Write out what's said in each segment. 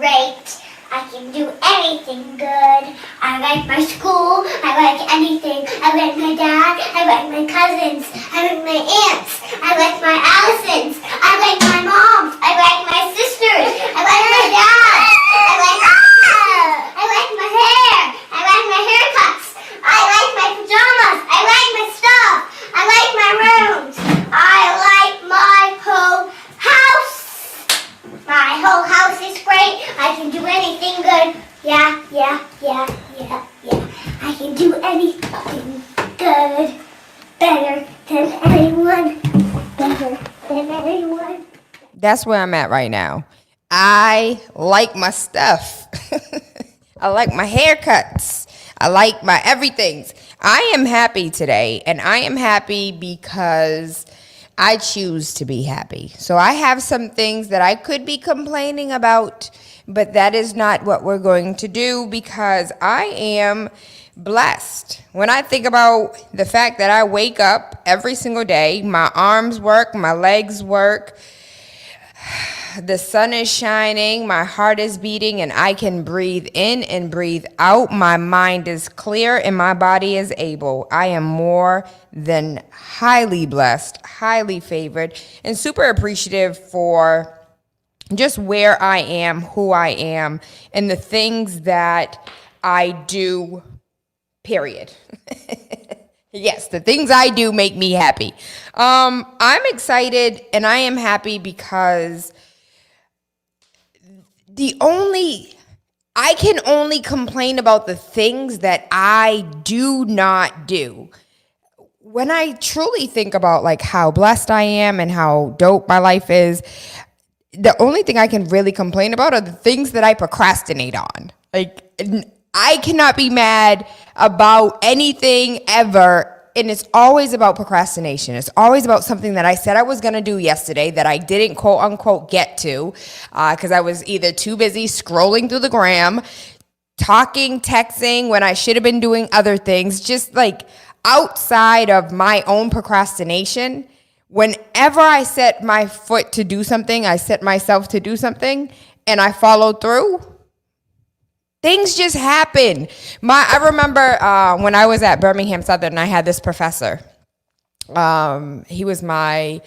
great. I can do anything good. I like my school. I like anything. I like my dad. I like my cousins. I like my aunts. I like my Allisons. I like my moms. I like my sisters. I like my dad. I like my hair. I like my haircuts. I like my pajamas. I like my stuff. I like my rooms. I like my whole house. My whole house is great. I can do anything good. Yeah. I can do anything good. Better than anyone. Better than anyone. That's where I'm at right now. I like my stuff. I like my haircuts. I like my everythings. I am happy today, and I am happy because I choose to be happy. So I have some things that I could be complaining about, but that is not what we're going to do because I am blessed. When I think about the fact that I wake up every single day, my arms work, my legs work, the sun is shining, my heart is beating, and I can breathe in and breathe out. My mind is clear and my body is able. I am more than highly blessed, highly favored, and super appreciative for just where I am, who I am, and the things that I do, period. Yes, the things I do make me happy. I'm excited and I am happy because I can only complain about the things that I do not do. When I truly think about like how blessed I am and how dope my life is, the only thing I can really complain about are the things that I procrastinate on. Like, I cannot be mad about anything ever, and it's always about procrastination. It's always about something that I said I was going to do yesterday that I didn't quote unquote get to because I was either too busy scrolling through the gram, talking, texting when I should have been doing other things, just like outside of my own procrastination. Whenever I set my foot to do something, I set myself to do something and I followed through, things just happen. I remember when I was at Birmingham Southern, I had this professor. He was my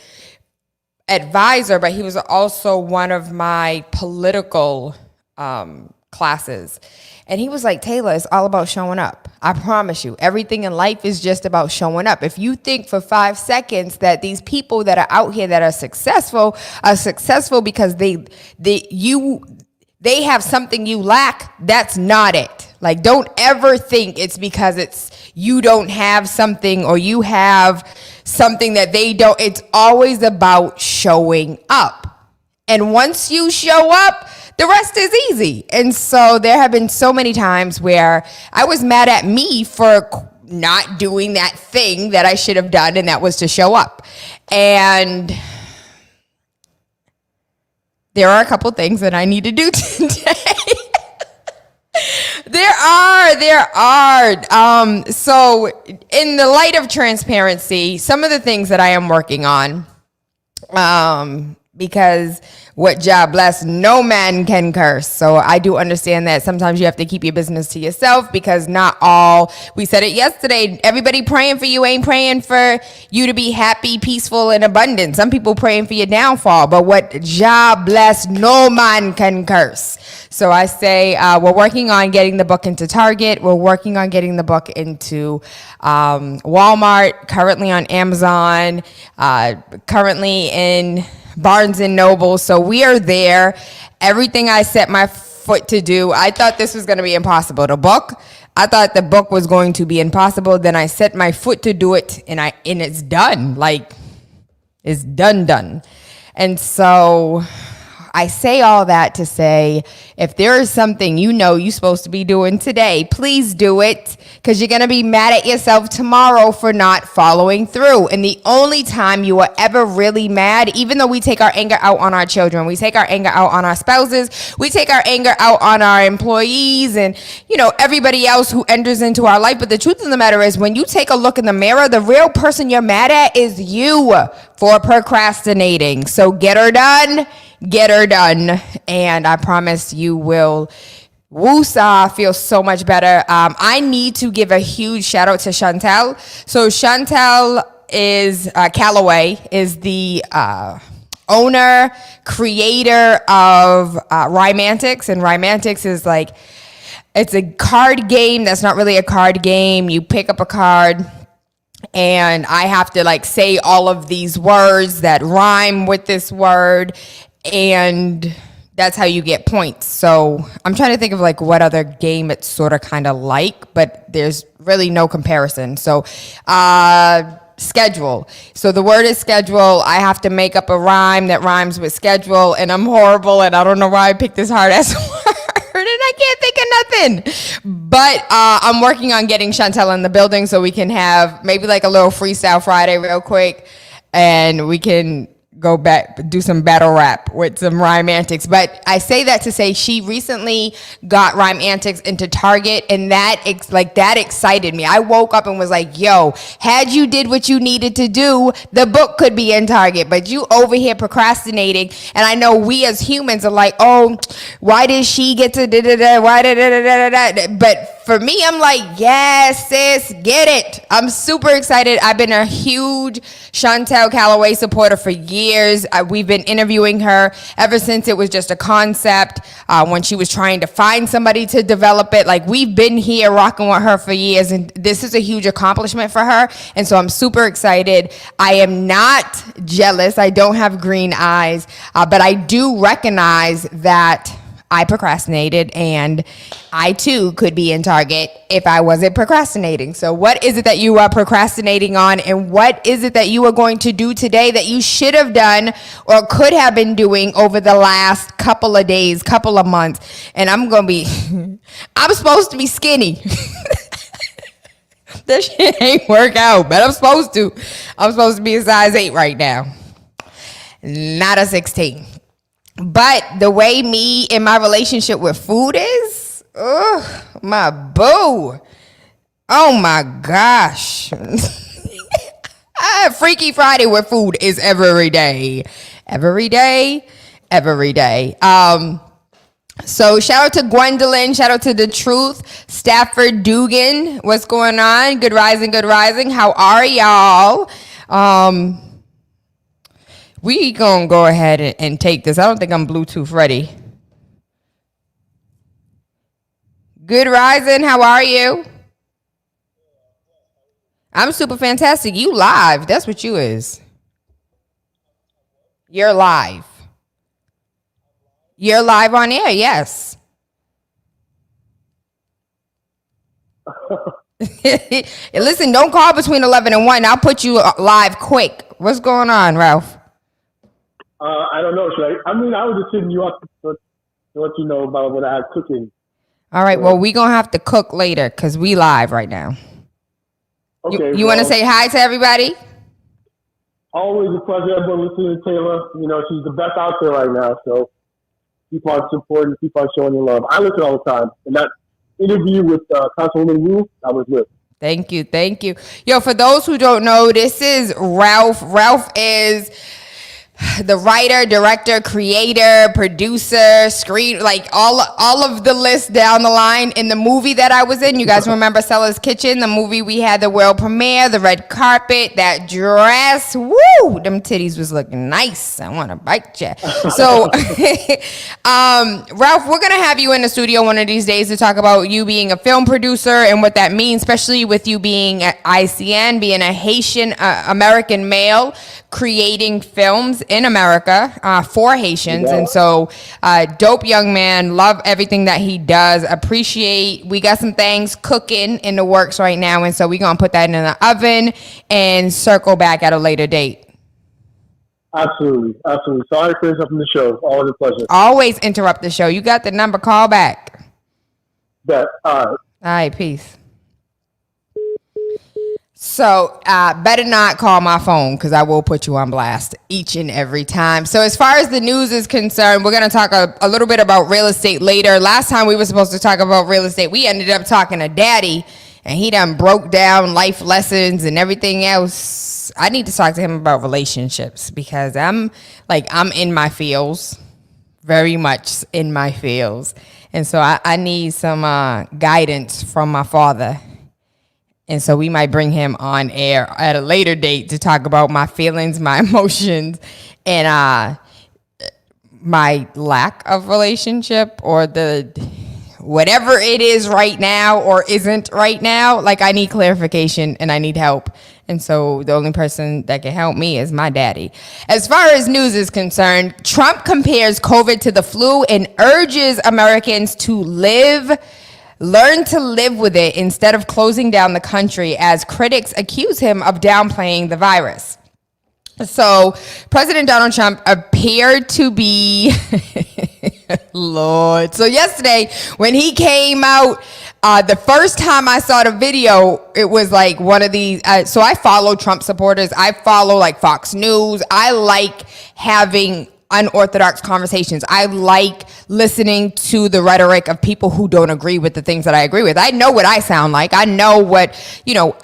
advisor, but he was also one of my political classes. And he was like, Tayla, it's all about showing up. I promise you, everything in life is just about showing up. If you think for 5 seconds that these people that are out here that are successful because they have something you lack, that's not it. Like, don't ever think it's because you don't have something or you have something that they don't. It's always about showing up. And once you show up, the rest is easy. And so there have been so many times where I was mad at me for not doing that thing that I should have done, and that was to show up. And there are a couple things that I need to do today. There are. So in the light of transparency, some of the things that I am working on, because what job bless, no man can curse. So I do understand that sometimes you have to keep your business to yourself because not all, we said it yesterday, everybody praying for you ain't praying for you to be happy, peaceful, and abundant. Some people praying for your downfall, but what job bless, no man can curse. So I say we're working on getting the book into Target. We're working on getting the book into Walmart, currently on Amazon, currently in Barnes and Noble. So we are there. Everything I set my foot to do, I thought this was going to be impossible. I thought the book was going to be impossible. Then I set my foot to do it, and it's done. Like, it's done. And so I say all that to say, if there is something you're supposed to be doing today, please do it, because you're going to be mad at yourself tomorrow for not following through. And the only time you are ever really mad, even though we take our anger out on our children, we take our anger out on our spouses, we take our anger out on our employees and, everybody else who enters into our life. But the truth of the matter is, when you take a look in the mirror, the real person you're mad at is you for procrastinating. So get her done. Get her done. And I promise you will woosah, feel so much better. I need to give a huge shout out to Chantel. So Chantel is Calloway is the owner, creator of Rhymantics, and Rhymantics is like, it's a card game that's not really a card game. You pick up a card and I have to say all of these words that rhyme with this word, and that's how you get points. So I'm trying to think of what other game it's sort of kind of like, but there's really no comparison. So schedule. So the word is schedule. I have to make up a rhyme that rhymes with schedule, and I'm horrible, and I don't know why I picked this hard ass word, and I can't think of nothing. But I'm working on getting Chantel in the building so we can have maybe a little freestyle Friday real quick, and we can go back, do some battle rap with some Rhyme Antics. But I say that to say she recently got Rhyme Antics into Target, and that excited me. I woke up and was like, yo, had you did what you needed to do, the book could be in Target, but you over here procrastinating. And I know we as humans are like, oh, why did she get to da-da-da, why da-da-da-da-da-da? But for me, I'm like, yes, sis, get it. I'm super excited. I've been a huge Chantel Calloway supporter for years. We've been interviewing her ever since it was just a concept, when she was trying to find somebody to develop it. We've been here rocking with her for years, and this is a huge accomplishment for her. And so I'm super excited. I am not jealous. I don't have green eyes, but I do recognize that I procrastinated, and I too could be in Target if I wasn't procrastinating. So what is it that you are procrastinating on, and what is it that you are going to do today that you should have done or could have been doing over the last couple of days, couple of months? And I'm supposed to be skinny. That shit ain't work out, but I'm supposed to be a size 8 right now, not a 16. But the way me and my relationship with food is, my boo. Oh my gosh. Freaky Friday with food is every day. Every day. Every day. So shout out to Gwendolyn. Shout out to The Truth. Stafford Dugan. What's going on? Good rising, good rising. How are y'all? We gonna go ahead and take this. I don't think I'm Bluetooth ready. Good rising, how are you? I'm super fantastic. You live. That's what you is. You're live. You're live on air, yes. Listen, don't call between 11 and 1. I'll put you live quick. What's going on, Ralph? I don't know. I was just hitting you up to let you know about what I have cooking. All right. Well, we going to have to cook later because we live right now. Okay. You want to say hi to everybody? Always a pleasure. Everyone listening to Tayla. She's the best out there right now. So keep on supporting, keep on showing your love. I listen all the time. And that interview with Councilwoman Wu, I was with. Thank you. Thank you. Yo, for those who don't know, this is Ralph. Ralph is the writer, director, creator, producer, screen, all of the list down the line. In the movie that I was in, you guys remember Stella's Kitchen, the movie we had the world premiere, the red carpet, that dress, woo, them titties was looking nice. I want to bite you. So, Ralph, we're going to have you in the studio one of these days to talk about you being a film producer and what that means, especially with you being at ICN, being a Haitian American male, creating films in America for Haitians. And so dope young man, love everything that he does, we got some things cooking in the works right now, and so we're gonna put that in the oven and circle back at a later date. Absolutly. Sorry for interrupting the show. Always a pleasure. Always interrupt the show. You got the number, call back. Bet. All right. All right, peace. So better not call my phone because I will put you on blast each and every time. So as far as the news is concerned, we're going to talk a little bit about real estate later. Last time we were supposed to talk about real estate, we ended up talking to Daddy, and he done broke down life lessons and everything else. I need to talk to him about relationships because I'm in my feels, very much in my feels. And so I need some guidance from my father. And so we might bring him on air at a later date to talk about my feelings, my emotions, and my lack of relationship, or the whatever it is right now or isn't right now. Like, I need clarification and I need help. And so the only person that can help me is my daddy. As far as news is concerned, Trump compares COVID to the flu and urges Americans to learn to live with it instead of closing down the country, as critics accuse him of downplaying the virus. So President Donald Trump appeared to be, Lord. So yesterday when he came out, the first time I saw the video, it was like one of these. So I follow Trump supporters. I follow like Fox News. I like having unorthodox conversations. I like listening to the rhetoric of people who don't agree with the things that I agree with. I know what I sound like. I know what,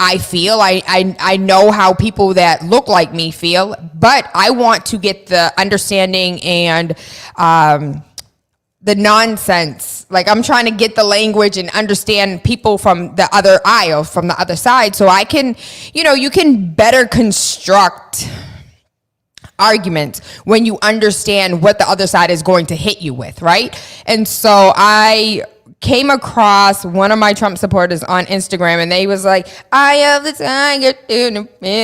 I feel. I know how people that look like me feel, but I want to get the understanding and the nonsense. Like, I'm trying to get the language and understand people from the other aisle, from the other side, so I can, you can better construct argument when you understand what the other side is going to hit you with, right? And so I came across one of my Trump supporters on Instagram, and they was like, "I have the tiger in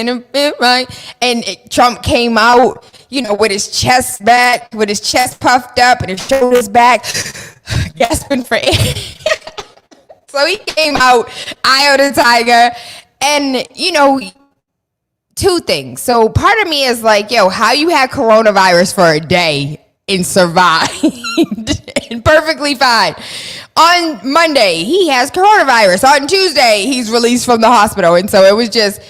a bit right," and Trump came out, with his chest back, with his chest puffed up and his shoulders back, gasping for air. So he came out, "I of the tiger," and two things. So part of me is like, how you had coronavirus for a day and survived and perfectly fine. On Monday, he has coronavirus. On Tuesday, he's released from the hospital. And so it was just,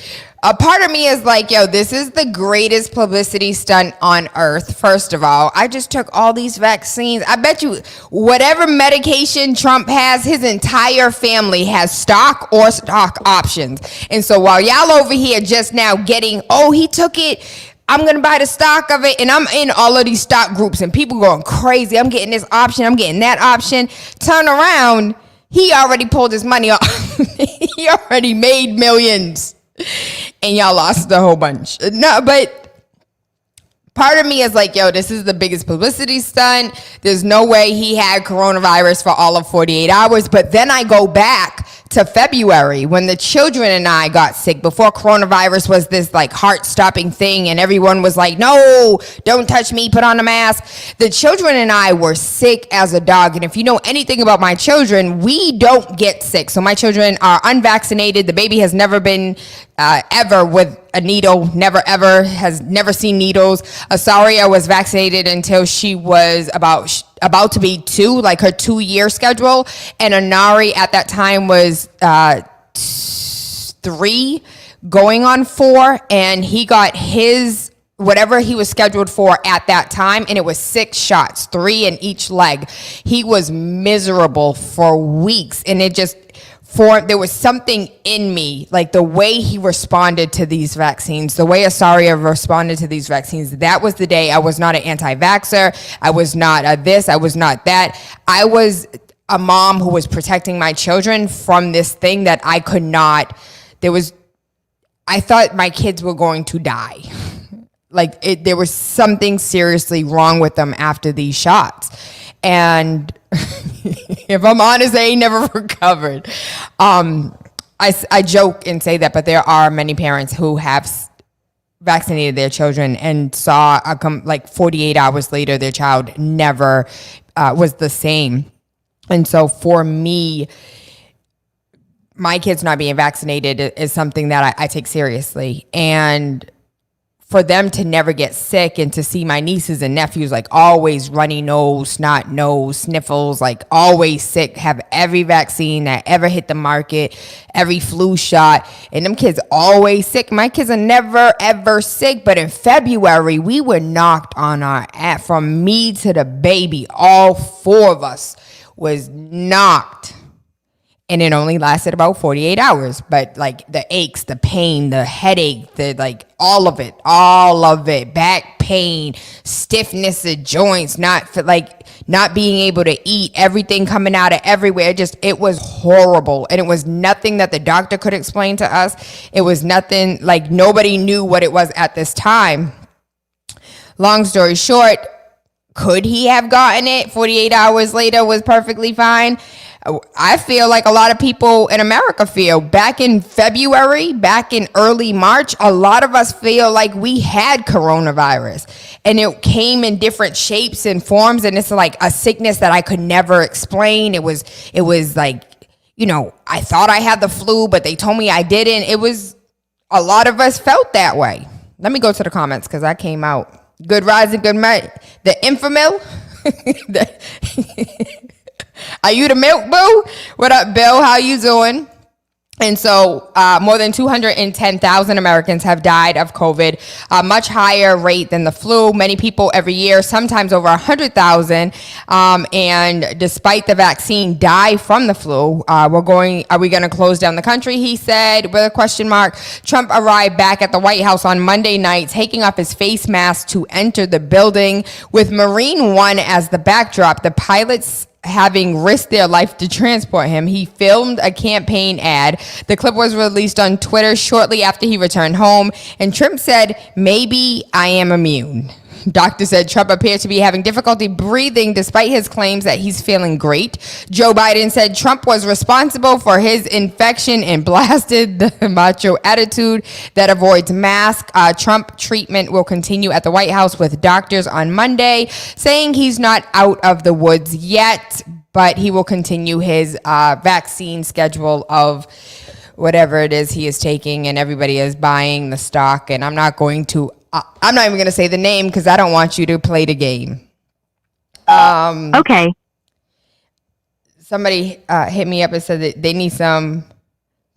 a part of me is like, this is the greatest publicity stunt on earth. First of all, I just took all these vaccines. I bet you whatever medication Trump has, his entire family has stock or stock options. And so while y'all over here just now getting, he took it, I'm going to buy the stock of it, and I'm in all of these stock groups, and people going crazy. I'm getting this option. I'm getting that option. Turn around. He already pulled his money off. He already made millions. And y'all lost a whole bunch. No, but part of me is like, this is the biggest publicity stunt. There's no way he had coronavirus for all of 48 hours. But then I go back to February when the children and I got sick, before coronavirus was this like heart-stopping thing, and everyone was like, "No, don't touch me, put on a mask." The children and I were sick as a dog. And if you know anything about my children, we don't get sick. So my children are unvaccinated. The baby has never been ever with a needle, has never seen needles. Asaria was vaccinated until she was about to be 2, like her 2-year schedule. And Anari at that time was 3 going on 4, and he got his whatever he was scheduled for at that time, and it was 6 shots, 3 in each leg. He was miserable for weeks, and there was something in me, like the way he responded to these vaccines, the way Asaria responded to these vaccines. That was the day I was not an anti-vaxxer. I was not a this. I was not that. I was a mom who was protecting my children from this thing that I could not. I thought my kids were going to die. There was something seriously wrong with them after these shots. And if I'm honest, they ain't never recovered. I joke and say that, but there are many parents who have vaccinated their children and saw 48 hours later, their child never was the same. And so for me, my kids not being vaccinated is something that I take seriously. And for them to never get sick and to see my nieces and nephews like always runny nose, snot nose, sniffles, like always sick, have every vaccine that ever hit the market, every flu shot, and them kids always sick. My kids are never ever sick, but in February we were knocked on our ass, from me to the baby. All four of us was knocked. And it only lasted about 48 hours. But like the aches, the pain, the headache, the like all of it, back pain, stiffness of joints, not being able to eat, everything coming out of everywhere. It was horrible. And it was nothing that the doctor could explain to us. It was nothing, like nobody knew what it was at this time. Long story short, could he have gotten it 48 hours later, was perfectly fine? I feel like a lot of people in America feel. Back in February, back in early March, a lot of us feel like we had coronavirus, and it came in different shapes and forms, and it's like a sickness that I could never explain. It was like, I thought I had the flu, but they told me I didn't. A lot of us felt that way. Let me go to the comments because I came out. Good rising, good night. The infamil. Are you the milk boo? What up, Bill? How you doing? And so more than 210,000 Americans have died of COVID, a much higher rate than the flu. Many people every year, sometimes over 100,000. And despite the vaccine, die from the flu. Are we going to close down the country? He said, with a question mark. Trump arrived back at the White House on Monday night, taking off his face mask to enter the building. With Marine One as the backdrop, the pilots having risked their life to transport him. He filmed a campaign ad. The clip was released on Twitter shortly after he returned home, and Trump said, "Maybe I am immune." Doctor said Trump appeared to be having difficulty breathing despite his claims that he's feeling great. Joe Biden said Trump was responsible for his infection and blasted the macho attitude that avoids masks. Trump treatment will continue at the White House with doctors on Monday, saying he's not out of the woods yet, but he will continue his vaccine schedule of whatever it is he is taking, and everybody is buying the stock. And I'm not even going to say the name because I don't want you to play the game. Okay. Somebody hit me up and said that they need some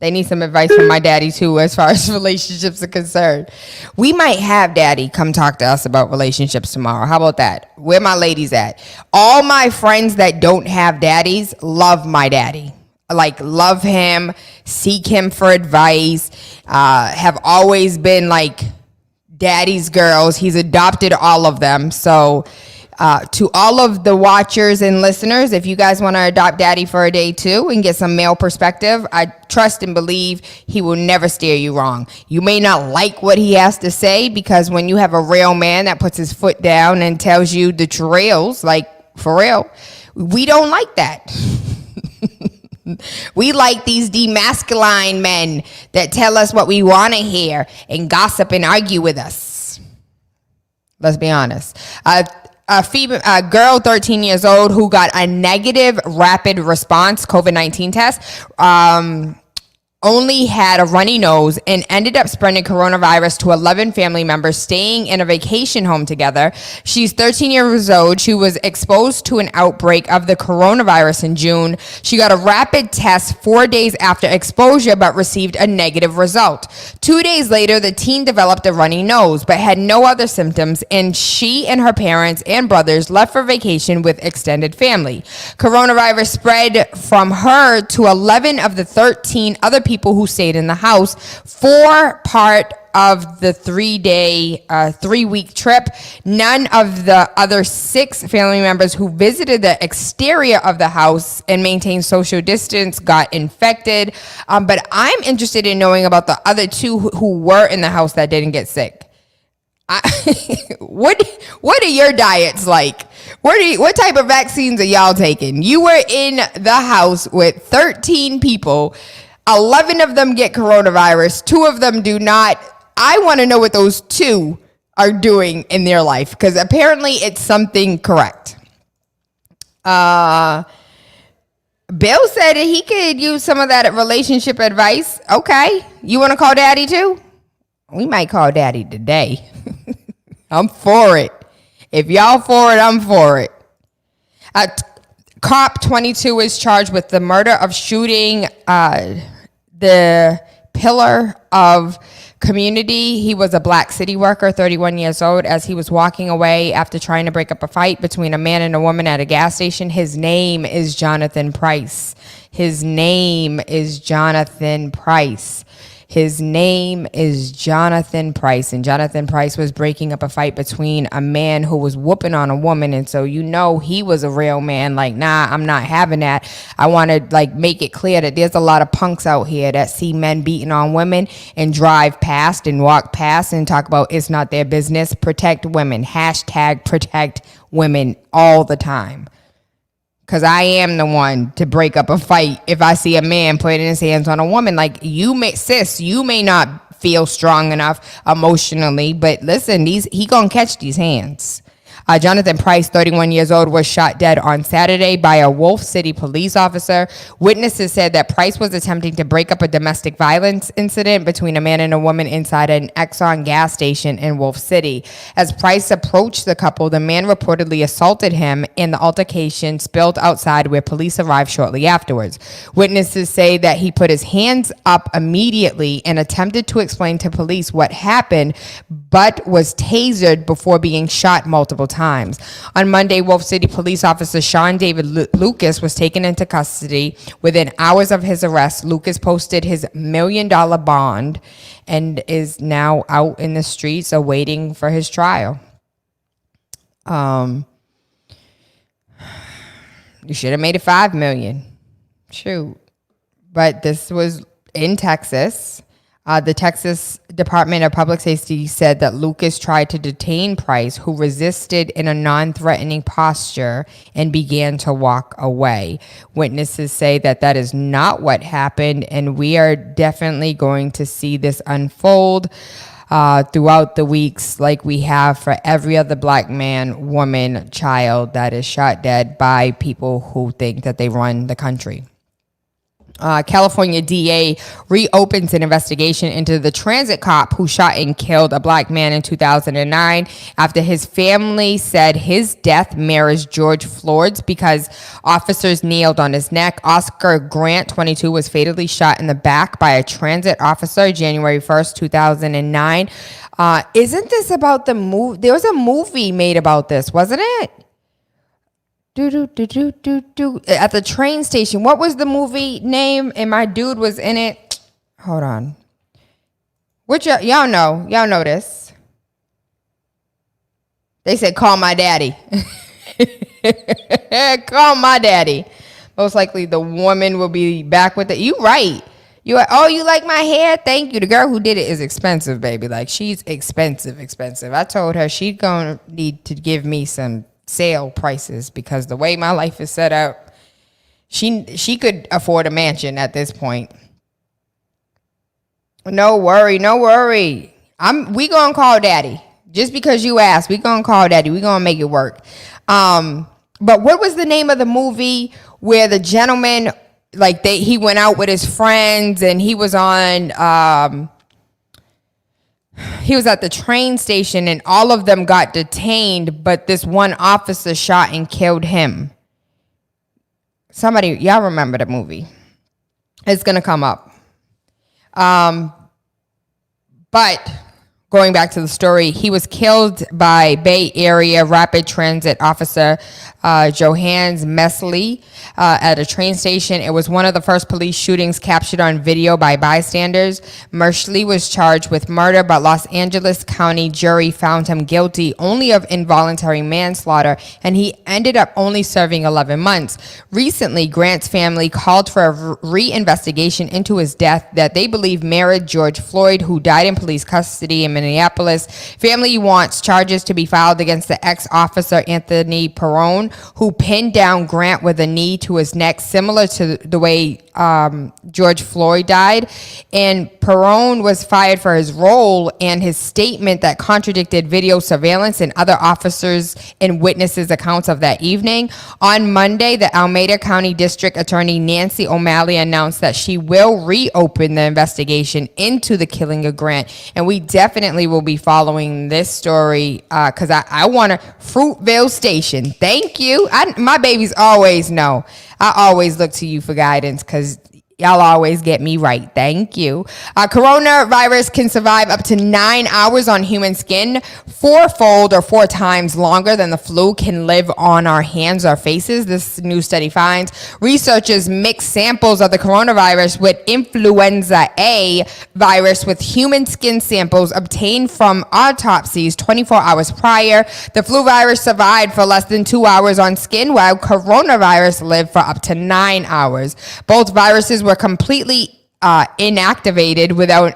advice from my daddy too, as far as relationships are concerned. We might have daddy come talk to us about relationships tomorrow. How about that? Where my ladies at? All my friends that don't have daddies love my daddy. Like, love him, seek him for advice, have always been like daddy's girls. He's adopted all of them. So to all of the watchers and listeners, if you guys want to adopt daddy for a day too and get some male perspective, I trust and believe he will never steer you wrong. You may not like what he has to say, because when you have a real man that puts his foot down and tells you the trails, like for real, we don't like that. We like these demasculine men that tell us what we want to hear and gossip and argue with us. Let's be honest. A girl 13 years old who got a negative rapid response COVID-19 test only had a runny nose and ended up spreading coronavirus to 11 family members staying in a vacation home together. She's 13 years old. She was exposed to an outbreak of the coronavirus in June. She got a rapid test 4 days after exposure, but received a negative result. 2 days later, the teen developed a runny nose, but had no other symptoms, and she and her parents and brothers left for vacation with extended family. Coronavirus spread from her to 11 of the 13 other people who stayed in the house for part of the 3-week trip. None of the other 6 family members who visited the exterior of the house and maintained social distance got infected. But I'm interested in knowing about the other 2 who were in the house that didn't get sick. What are your diets like? What type of vaccines are y'all taking? You were in the house with 13 people. 11 of them get coronavirus. 2 of them do not. I want to know what those 2 are doing in their life, because apparently it's something correct. Bill said that he could use some of that relationship advice. Okay. You want to call daddy too? We might call daddy today. I'm for it. If y'all for it, I'm for it. Cop 22 is charged with the murder of shooting the pillar of community. He was a Black city worker, 31 years old, as he was walking away after trying to break up a fight between a man and a woman at a gas station. His name is Jonathan Price. His name is Jonathan Price. His name is Jonathan Price, and Jonathan Price was breaking up a fight between a man who was whooping on a woman, and so you know he was a real man. Like, nah, I'm not having that. I want to like make it clear that there's a lot of punks out here that see men beating on women and drive past and walk past and talk about it's not their business. Protect women. Hashtag protect women all the time. Because I am the one to break up a fight if I see a man putting his hands on a woman. Like, you may not feel strong enough emotionally, but listen, he gonna catch these hands. Jonathan Price, 31 years old, was shot dead on Saturday by a Wolf City police officer. Witnesses said that Price was attempting to break up a domestic violence incident between a man and a woman inside an Exxon gas station in Wolf City. As Price approached the couple, the man reportedly assaulted him, and the altercation spilled outside where police arrived shortly afterwards. Witnesses say that he put his hands up immediately and attempted to explain to police what happened, but was tasered before being shot multiple times. On Monday, Wolf City police officer Sean David Lucas was taken into custody. Within hours of his arrest, Lucas posted his $1 million bond and is now out in the streets awaiting for his trial. You should have made it $5 million. Shoot. But this was in Texas. The Texas Department of Public Safety said that Lucas tried to detain Price, who resisted in a non-threatening posture and began to walk away. Witnesses say that that is not what happened, and we are definitely going to see this unfold throughout the weeks like we have for every other Black man, woman, child that is shot dead by people who think that they run the country. California DA reopens an investigation into the transit cop who shot and killed a Black man in 2009 after his family said his death mirrors George Floyd's because officers kneeled on his neck. Oscar Grant, 22, was fatally shot in the back by a transit officer January 1st, 2009. Isn't this about the movie? There was a movie made about this, wasn't it? At the train station. What was the movie name? And my dude was in it. Hold on. Which y'all know this. They said, call my daddy. Call my daddy. Most likely the woman will be back with it. You right. You like my hair? Thank you. The girl who did it is expensive, baby. Like, she's expensive. I told her she's gonna need to give me some sale prices because the way my life is set up, she could afford a mansion at this point. No worry. We gonna call daddy. Just because you asked, we gonna call daddy. We gonna make it work. But what was the name of the movie where the gentleman, like, he went out with his friends and he was on he was at the train station and all of them got detained, but this one officer shot and killed him. Somebody, y'all remember the movie. It's going to come up. But going back to the story, he was killed by Bay Area Rapid Transit officer Johannes Mesley at a train station. It was one of the first police shootings captured on video by bystanders. Mesley was charged with murder, but Los Angeles County jury found him guilty only of involuntary manslaughter, and he ended up only serving 11 months. Recently, Grant's family called for a re-investigation into his death that they believe mirrored George Floyd, who died in police custody in Minneapolis. Family wants charges to be filed against the ex-officer Anthony Perrone, who pinned down Grant with a knee to his neck, similar to the way George Floyd died. And Perrone was fired for his role and his statement that contradicted video surveillance and other officers and witnesses' accounts of that evening. On Monday, the Alameda County District Attorney Nancy O'Malley announced that she will reopen the investigation into the killing of Grant. And we definitely definitely will be following this story because I want to. Fruitvale Station. Thank you. My babies always know. I always look to you for guidance because y'all always get me right. Thank you. Coronavirus can survive up to 9 hours on human skin, fourfold or 4 times longer than the flu can live on our hands or faces. This new study finds researchers mixed samples of the coronavirus with influenza A virus with human skin samples obtained from autopsies 24 hours prior. The flu virus survived for less than 2 hours on skin, while coronavirus lived for up to 9 hours. Both viruses were completely inactivated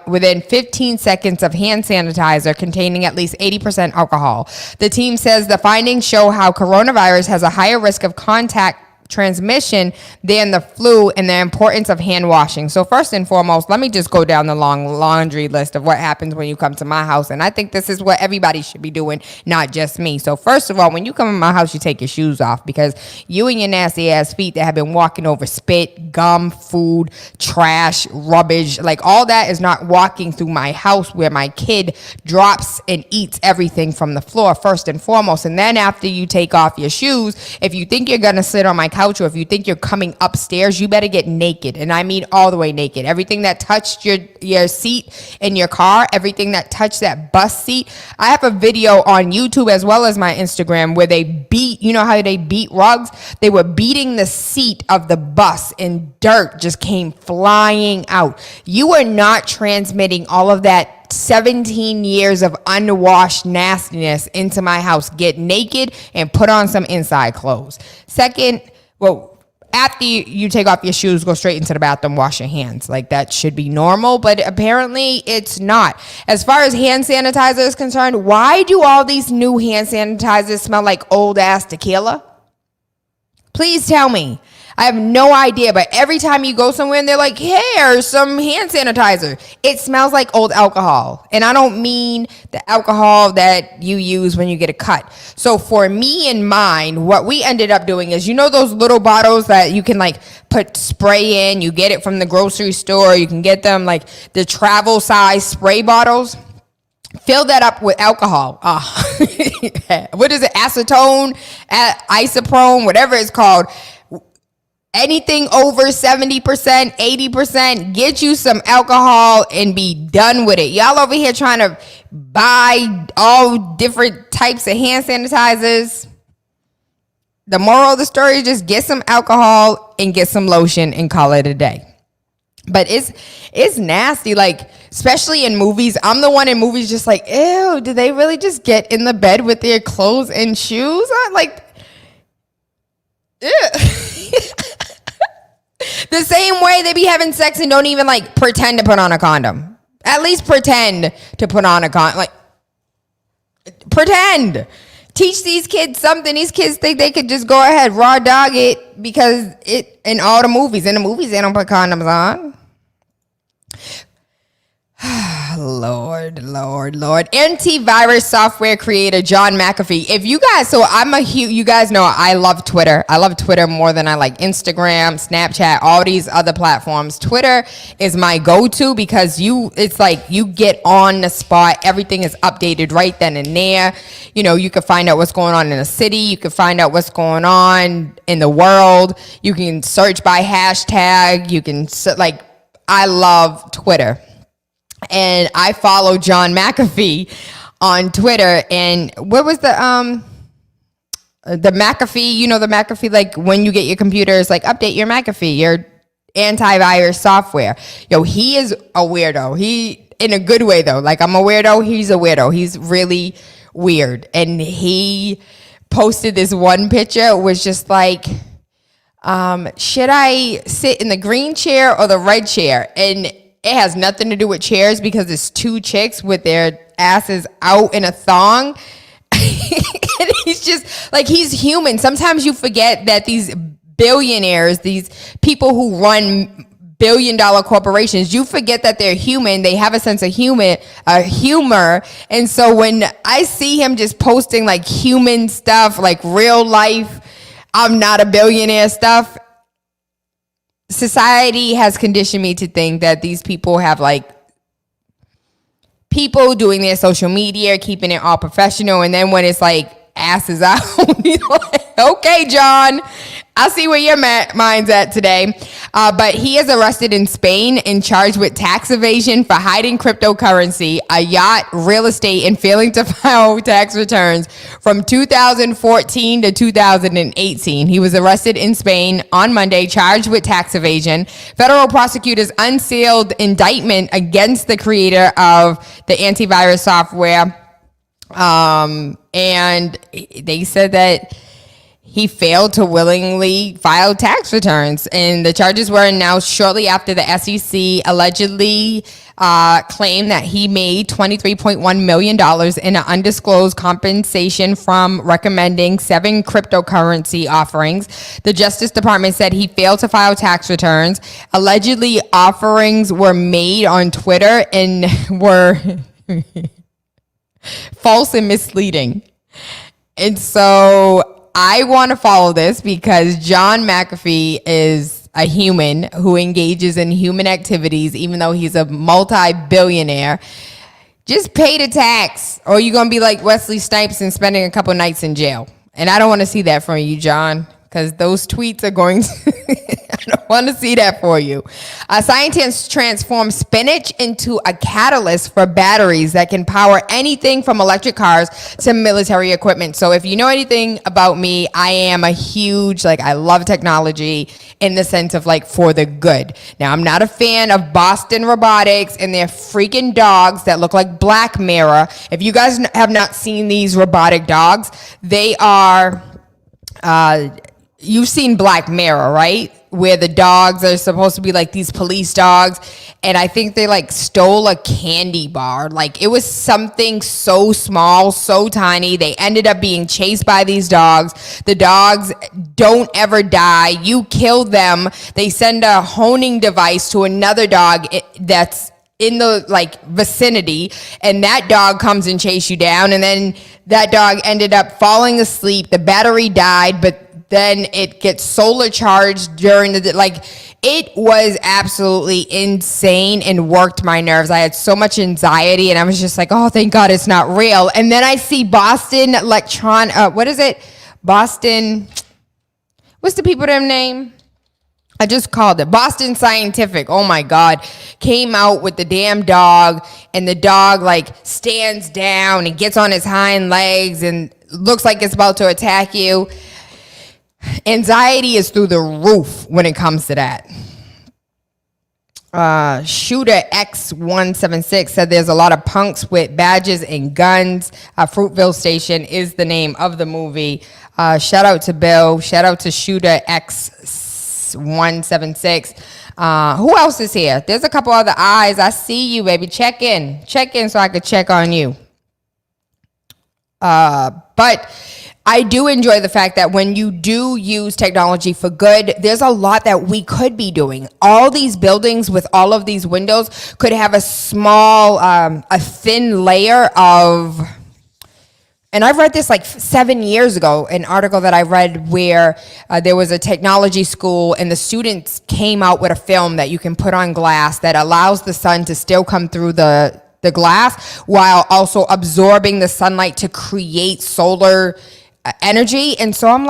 within 15 seconds of hand sanitizer containing at least 80% alcohol. The team says the findings show how coronavirus has a higher risk of contact transmission than the flu and the importance of hand washing. So first and foremost, let me just go down the long laundry list of what happens when you come to my house. And I think this is what everybody should be doing, not just me. So first of all, when you come in my house, you take your shoes off because you and your nasty ass feet that have been walking over spit, gum, food, trash, rubbish, like all that is not walking through my house where my kid drops and eats everything from the floor first and foremost. And then after you take off your shoes, if you think you're going to sit on my couch or if you think you're coming upstairs, you better get naked. And I mean all the way naked. Everything that touched your seat in your car, everything that touched that bus seat. I have a video on YouTube as well as my Instagram where they beat, you know how they beat rugs? They were beating the seat of the bus and dirt just came flying out. You are not transmitting all of that 17 years of unwashed nastiness into my house. Get naked and put on some inside clothes. Second, well, after you take off your shoes, go straight into the bathroom, wash your hands. Like that should be normal, but apparently it's not. As far as hand sanitizer is concerned, why do all these new hand sanitizers smell like old ass tequila? Please tell me. I have no idea, but every time you go somewhere and they're like, here's some hand sanitizer, it smells like old alcohol. And I don't mean the alcohol that you use when you get a cut. So for me and mine, what we ended up doing is, you know those little bottles that you can like put spray in, you get it from the grocery store, you can get them like the travel size spray bottles. Fill that up with alcohol. What is it? Acetone, isoprone, whatever it's called. Anything over 70%, 80%, get you some alcohol and be done with it. Y'all over here trying to buy all different types of hand sanitizers. The moral of the story is just get some alcohol and get some lotion and call it a day. But it's nasty, like, especially in movies. I'm the one in movies just like, ew, did they really just get in the bed with their clothes and shoes? I'm like, ew. The same way they be having sex and don't even like pretend to put on a condom. At least pretend to put on a condom. Like, pretend. Teach these kids something. These kids think they could just go ahead, raw dog it because it in all the movies. In the movies, they don't put condoms on. Lord. Antivirus software creator John McAfee. If you guys, you guys know I love Twitter. I love Twitter more than I like Instagram, Snapchat, all these other platforms. Twitter is my go-to because it's like you get on the spot. Everything is updated right then and there. You know, you can find out what's going on in the city. You can find out what's going on in the world. You can search by hashtag. I love Twitter. And I follow John McAfee on Twitter. And what was the McAfee, you know, the McAfee, like when you get your computer, it's like update your McAfee, your antivirus software. Yo, he is a weirdo. He, in a good way though. Like I'm a weirdo. He's a weirdo. He's really weird. And he posted this one picture. It was just like, should I sit in the green chair or the red chair? And it has nothing to do with chairs because it's two chicks with their asses out in a thong. And he's just like, he's human. Sometimes you forget that these billionaires, these people who run billion-dollar corporations, you forget that they're human. They have a sense of humor. And so when I see him just posting like human stuff, like real life, I'm not a billionaire stuff, society has conditioned me to think that these people have like people doing their social media, keeping it all professional. And then when it's like asses out, you're like, okay, John, I see where your mind's at today. But he is arrested in Spain and charged with tax evasion for hiding cryptocurrency, a yacht, real estate, and failing to file tax returns from 2014 to 2018. He was arrested in Spain on Monday, charged with tax evasion. Federal prosecutors unsealed indictment against the creator of the antivirus software. And they said that he failed to willingly file tax returns, and the charges were announced shortly after the SEC allegedly claimed that he made $23.1 million in an undisclosed compensation from recommending 7 cryptocurrency offerings. The Justice Department said he failed to file tax returns. Allegedly, offerings were made on Twitter and were false and misleading. And so I want to follow this because John McAfee is a human who engages in human activities, even though he's a multi-billionaire. Just pay the tax, or you're going to be like Wesley Snipes and spending a couple nights in jail. And I don't want to see that from you, John, because those tweets are going to... I don't want to see that for you. Scientists transform spinach into a catalyst for batteries that can power anything from electric cars to military equipment. So if you know anything about me, I am a huge, I love technology in the sense of for the good. Now, I'm not a fan of Boston Robotics and their freaking dogs that look like Black Mirror. If you guys have not seen these robotic dogs, they are, you've seen Black Mirror, right? Where the dogs are supposed to be like these police dogs. And I think they stole a candy bar. It was something so small, so tiny. They ended up being chased by these dogs. The dogs don't ever die. You kill them. They send a honing device to another dog that's in the vicinity, and that dog comes and chase you down. And then that dog ended up falling asleep. The battery died, but then it gets solar charged during the it was absolutely insane and worked my nerves. I had so much anxiety, and I was just oh, thank God it's not real. And then I see Boston Boston, what's the people their name? I just called it Boston Scientific. Oh my God. Came out with the damn dog, and the dog stands down and gets on its hind legs and looks like it's about to attack you. Anxiety is through the roof when it comes to that. Shooter X176 said there's a lot of punks with badges and guns. Fruitville Station is the name of the movie. Shout out to Bill. Shout out to Shooter X176. Who else is here? There's a couple other eyes. I see you, baby. Check in so I could check on you. But I do enjoy the fact that when you do use technology for good, there's a lot that we could be doing. All these buildings with all of these windows could have a small, a thin layer of, and I've read this 7 years ago, an article that I read where there was a technology school and the students came out with a film that you can put on glass that allows the sun to still come through the glass while also absorbing the sunlight to create solar energy. And so I'm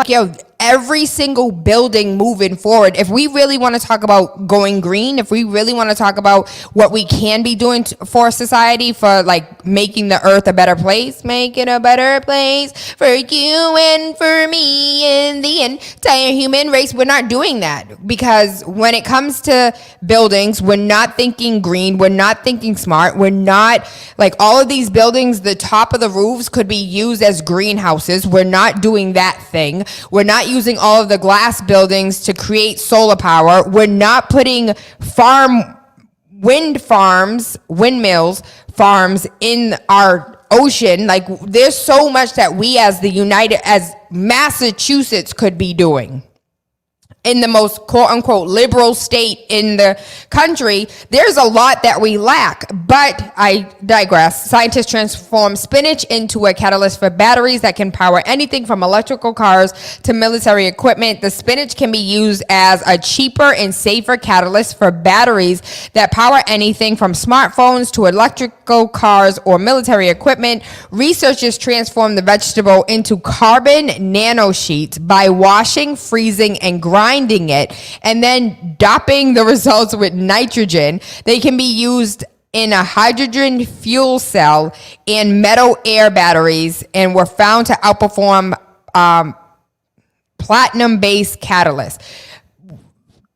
every single building moving forward, if we really want to talk about going green, if we really want to talk about what we can be doing for society, for making the earth a better place, make it a better place for you and for me and the entire human race, we're not doing that. Because when it comes to buildings, we're not thinking green, we're not thinking smart, we're not all of these buildings, the top of the roofs could be used as greenhouses. We're not doing that thing. We're not using all of the glass buildings to create solar power. We're not putting windmills farms in our ocean. There's so much that we as Massachusetts could be doing. in the most quote unquote liberal state in the country, there's a lot that we lack. But I digress. Scientists transform spinach into a catalyst for batteries that can power anything from electrical cars to military equipment. The spinach can be used as a cheaper and safer catalyst for batteries that power anything from smartphones to electrical cars or military equipment. Researchers transform the vegetable into carbon nanosheets by washing, freezing, and grinding it, and then doping the results with nitrogen. They can be used in a hydrogen fuel cell and metal air batteries, and were found to outperform platinum-based catalysts.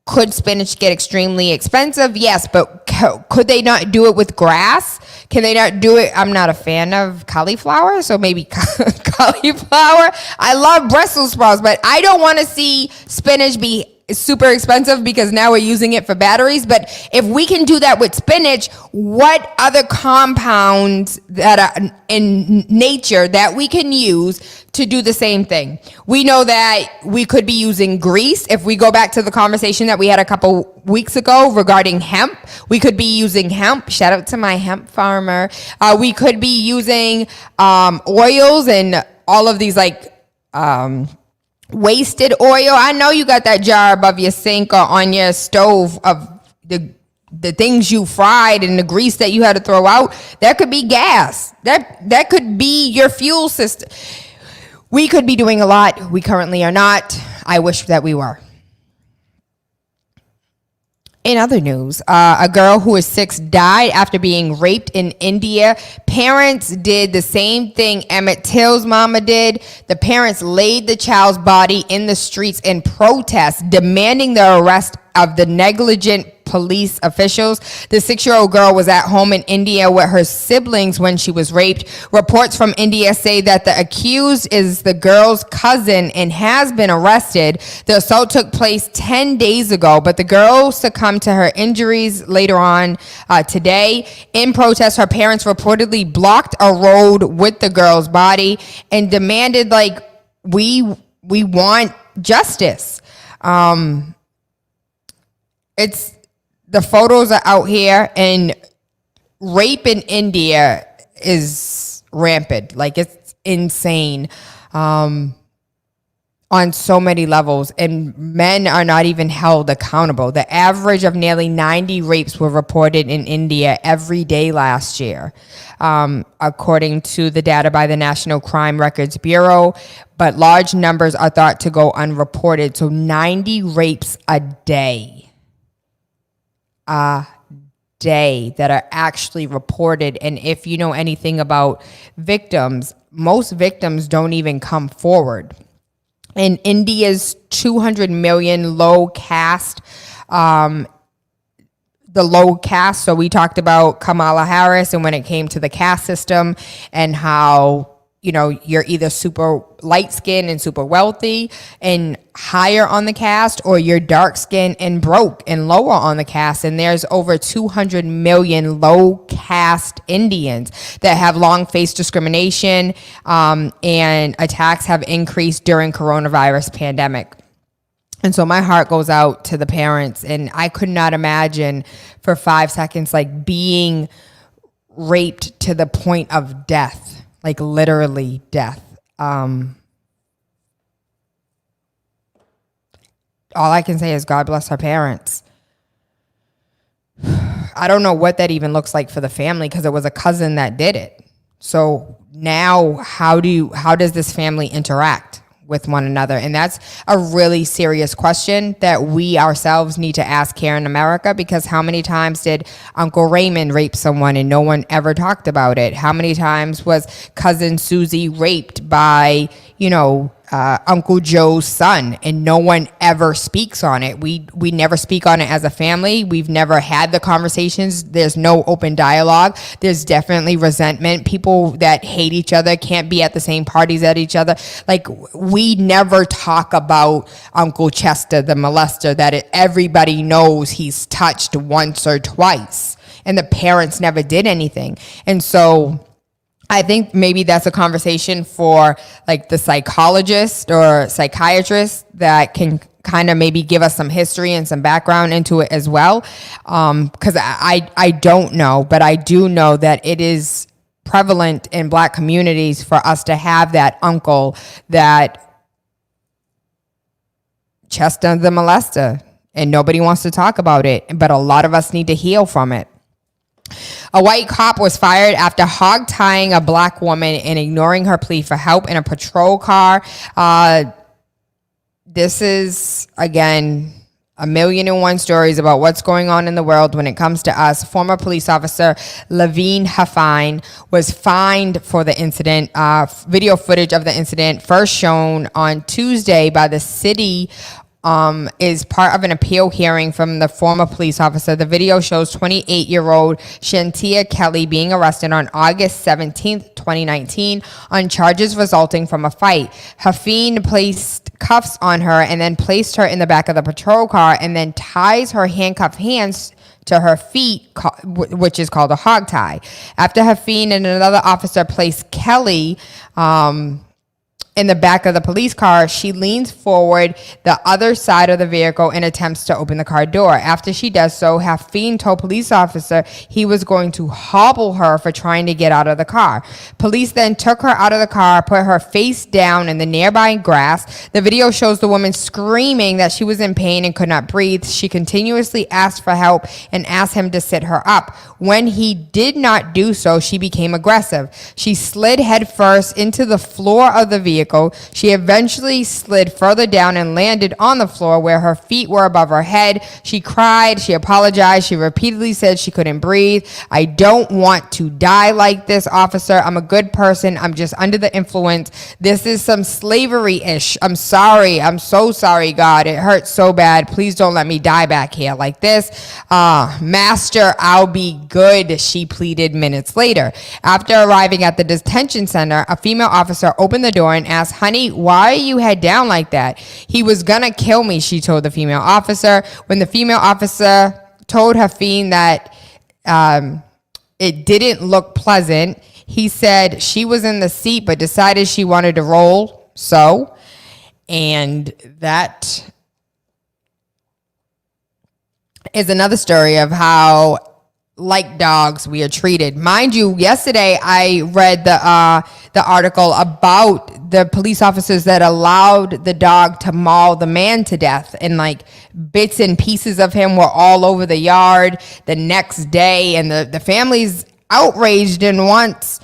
Could spinach get extremely expensive? Yes, but could they not do it with grass? Can they not do it? I'm not a fan of cauliflower, so maybe cauliflower. I love Brussels sprouts, but I don't want to see spinach be super expensive because now we're using it for batteries. But if we can do that with spinach, what other compounds that are in nature that we can use to do the same thing? We know that we could be using grease. If we go back to the conversation that we had a couple weeks ago regarding hemp, we could be using hemp. Shout out to my hemp farmer. We could be using oils and all of these wasted oil. I know you got that jar above your sink or on your stove of the things you fried and the grease that you had to throw out. That could be gas. That could be your fuel system. We could be doing a lot. We currently are not. I wish that we were. In other news, a girl who is 6 died after being raped in India. Parents did the same thing Emmett Till's mama did. The parents laid the child's body in the streets in protest, demanding the arrest of the negligent police officials. The 6-year-old girl was at home in India with her siblings when she was raped. Reports from India say that the accused is the girl's cousin and has been arrested. The assault took place 10 days ago, but the girl succumbed to her injuries later on today. In protest, her parents reportedly blocked a road with the girl's body and demanded, we want justice. The photos are out here, and rape in India is rampant. It's insane on so many levels, and men are not even held accountable. The average of nearly 90 rapes were reported in India every day last year, according to the data by the National Crime Records Bureau, but large numbers are thought to go unreported. So 90 rapes a day that are actually reported. And if you know anything about victims, most victims don't even come forward. In India's 200 million low caste, so we talked about Kamala Harris and when it came to the caste system and how, you're either super light skinned and super wealthy and higher on the caste, or you're dark skinned and broke and lower on the caste. And there's over 200 million low caste Indians that have long faced discrimination, and attacks have increased during coronavirus pandemic. And so my heart goes out to the parents, and I could not imagine for 5 seconds, being raped to the point of death. Literally death. All I can say is God bless her parents. I don't know what that even looks like for the family, because it was a cousin that did it. So now how does this family interact with one another? And that's a really serious question that we ourselves need to ask here in America, because how many times did Uncle Raymond rape someone and no one ever talked about it? How many times was cousin Susie raped by, Uncle Joe's son, and no one ever speaks on it? We never speak on it as a family. We've never had the conversations. There's no open dialogue. There's definitely resentment. People that hate each other can't be at the same parties at each other. We never talk about Uncle Chester, the molester, that everybody knows he's touched once or twice, and the parents never did anything. And so I think maybe that's a conversation for like the psychologist or psychiatrist that can kind of maybe give us some history and some background into it as well. Because I don't know, but I do know that it is prevalent in Black communities for us to have that uncle that chested the molester, and nobody wants to talk about it, but a lot of us need to heal from it. A white cop was fired after hog-tying a Black woman and ignoring her plea for help in a patrol car. This is, again, 1,000,001 stories about what's going on in the world when it comes to us. Former police officer Levine Hafine was fined for the incident. Video footage of the incident, first shown on Tuesday by the city, is part of an appeal hearing from the former police officer. The video shows 28-year-old Shantia Kelly being arrested on August 17th, 2019 on charges resulting from a fight. Hafine placed cuffs on her and then placed her in the back of the patrol car and then ties her handcuffed hands to her feet, which is called a hog tie. After Hafine and another officer placed Kelly in the back of the police car, she leans forward the other side of the vehicle and attempts to open the car door. After she does so, Hafine told police officer he was going to hobble her for trying to get out of the car. Police then took her out of the car, put her face down in the nearby grass. The video shows the woman screaming that she was in pain and could not breathe. She continuously asked for help and asked him to sit her up. When he did not do so, she became aggressive. She slid headfirst into the floor of the vehicle. She eventually slid further down and landed on the floor where her feet were above her head. She cried. She apologized. She repeatedly said she couldn't breathe. "I don't want to die like this, officer. I'm a good person. I'm just under the influence. This is some slavery-ish. I'm sorry. I'm so sorry, God. It hurts so bad. Please don't let me die back here like this. Master, I'll be good," she pleaded minutes later. After arriving at the detention center, a female officer opened the door and asked, "Honey, why are you head down like that?" "He was gonna kill me," she told the female officer. When the female officer told Hafine that it didn't look pleasant, he said she was in the seat but decided she wanted to roll. And that is another story of how, like dogs, we are treated. Mind you, yesterday I read the article about the police officers that allowed the dog to maul the man to death, and like bits and pieces of him were all over the yard the next day, and the family's outraged. And once,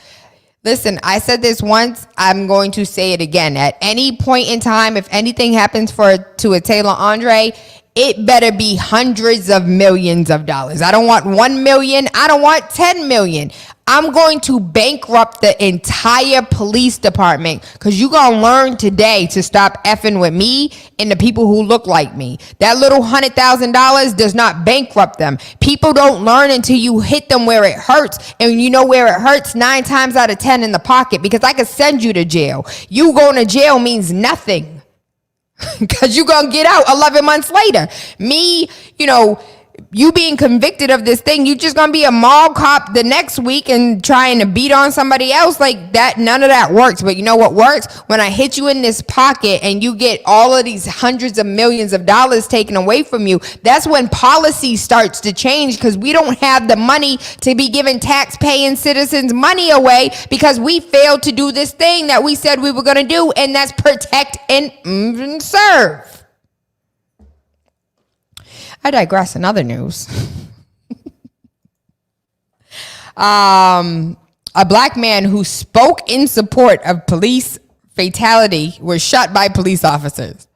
listen, I said this once, I'm going to say it again. At any point in time, if anything happens to a Tayla Andre, it better be hundreds of millions of dollars. I don't want 1 million. I don't want 10 million. I'm going to bankrupt the entire police department, because you're going to learn today to stop effing with me and the people who look like me. That little $100,000 does not bankrupt them. People don't learn until you hit them where it hurts. And you know where it hurts 9 times out of 10 in the pocket, because I could send you to jail. You going to jail means nothing, because you're going to get out 11 months later. Me, you being convicted of this thing, you just gonna be a mall cop the next week and trying to beat on somebody else like that. None of that works. But you know what works? When I hit you in this pocket and you get all of these hundreds of millions of dollars taken away from you, that's when policy starts to change, because we don't have the money to be giving tax-paying citizens money away because we failed to do this thing that we said we were gonna do, and that's protect and serve. I digress. In other news, a black man who spoke in support of police fatality was shot by police officers.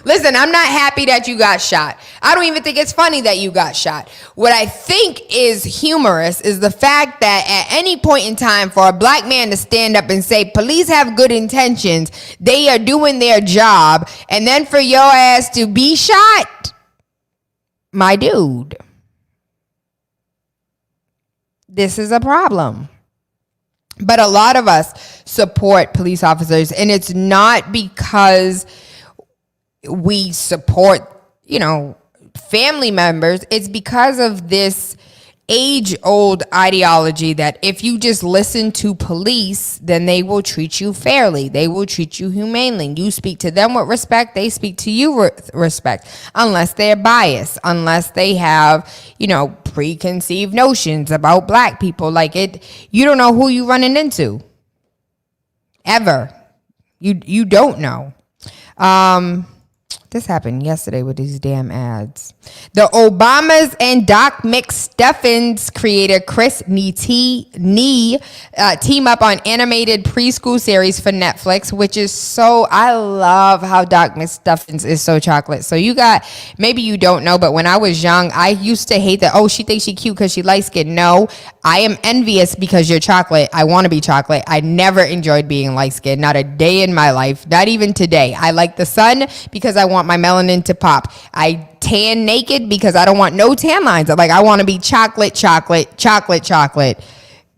Listen, I'm not happy that you got shot. I don't even think it's funny that you got shot. What I think is humorous is the fact that at any point in time for a black man to stand up and say, police have good intentions, they are doing their job, and then for your ass to be shot, my dude, this is a problem. But a lot of us support police officers, and it's not because we support, family members. It's because of this age-old ideology that if you just listen to police, then they will treat you fairly. They will treat you humanely. You speak to them with respect, they speak to you with respect, unless they're biased, unless they have, preconceived notions about black people. Like you don't know who you running into. Ever. You don't know. This happened yesterday with these damn ads. The Obamas and Doc McStuffins creator Chris Nee team up on animated preschool series for Netflix, which is I love how Doc McStuffins is so chocolate. So maybe you don't know, but when I was young, I used to hate that, she thinks she's cute because she light skinned. No, I am envious because you're chocolate. I want to be chocolate. I never enjoyed being light skinned, not a day in my life, not even today. I like the sun because I want my melanin to pop. I tan naked because I don't want no tan lines. I want to be chocolate,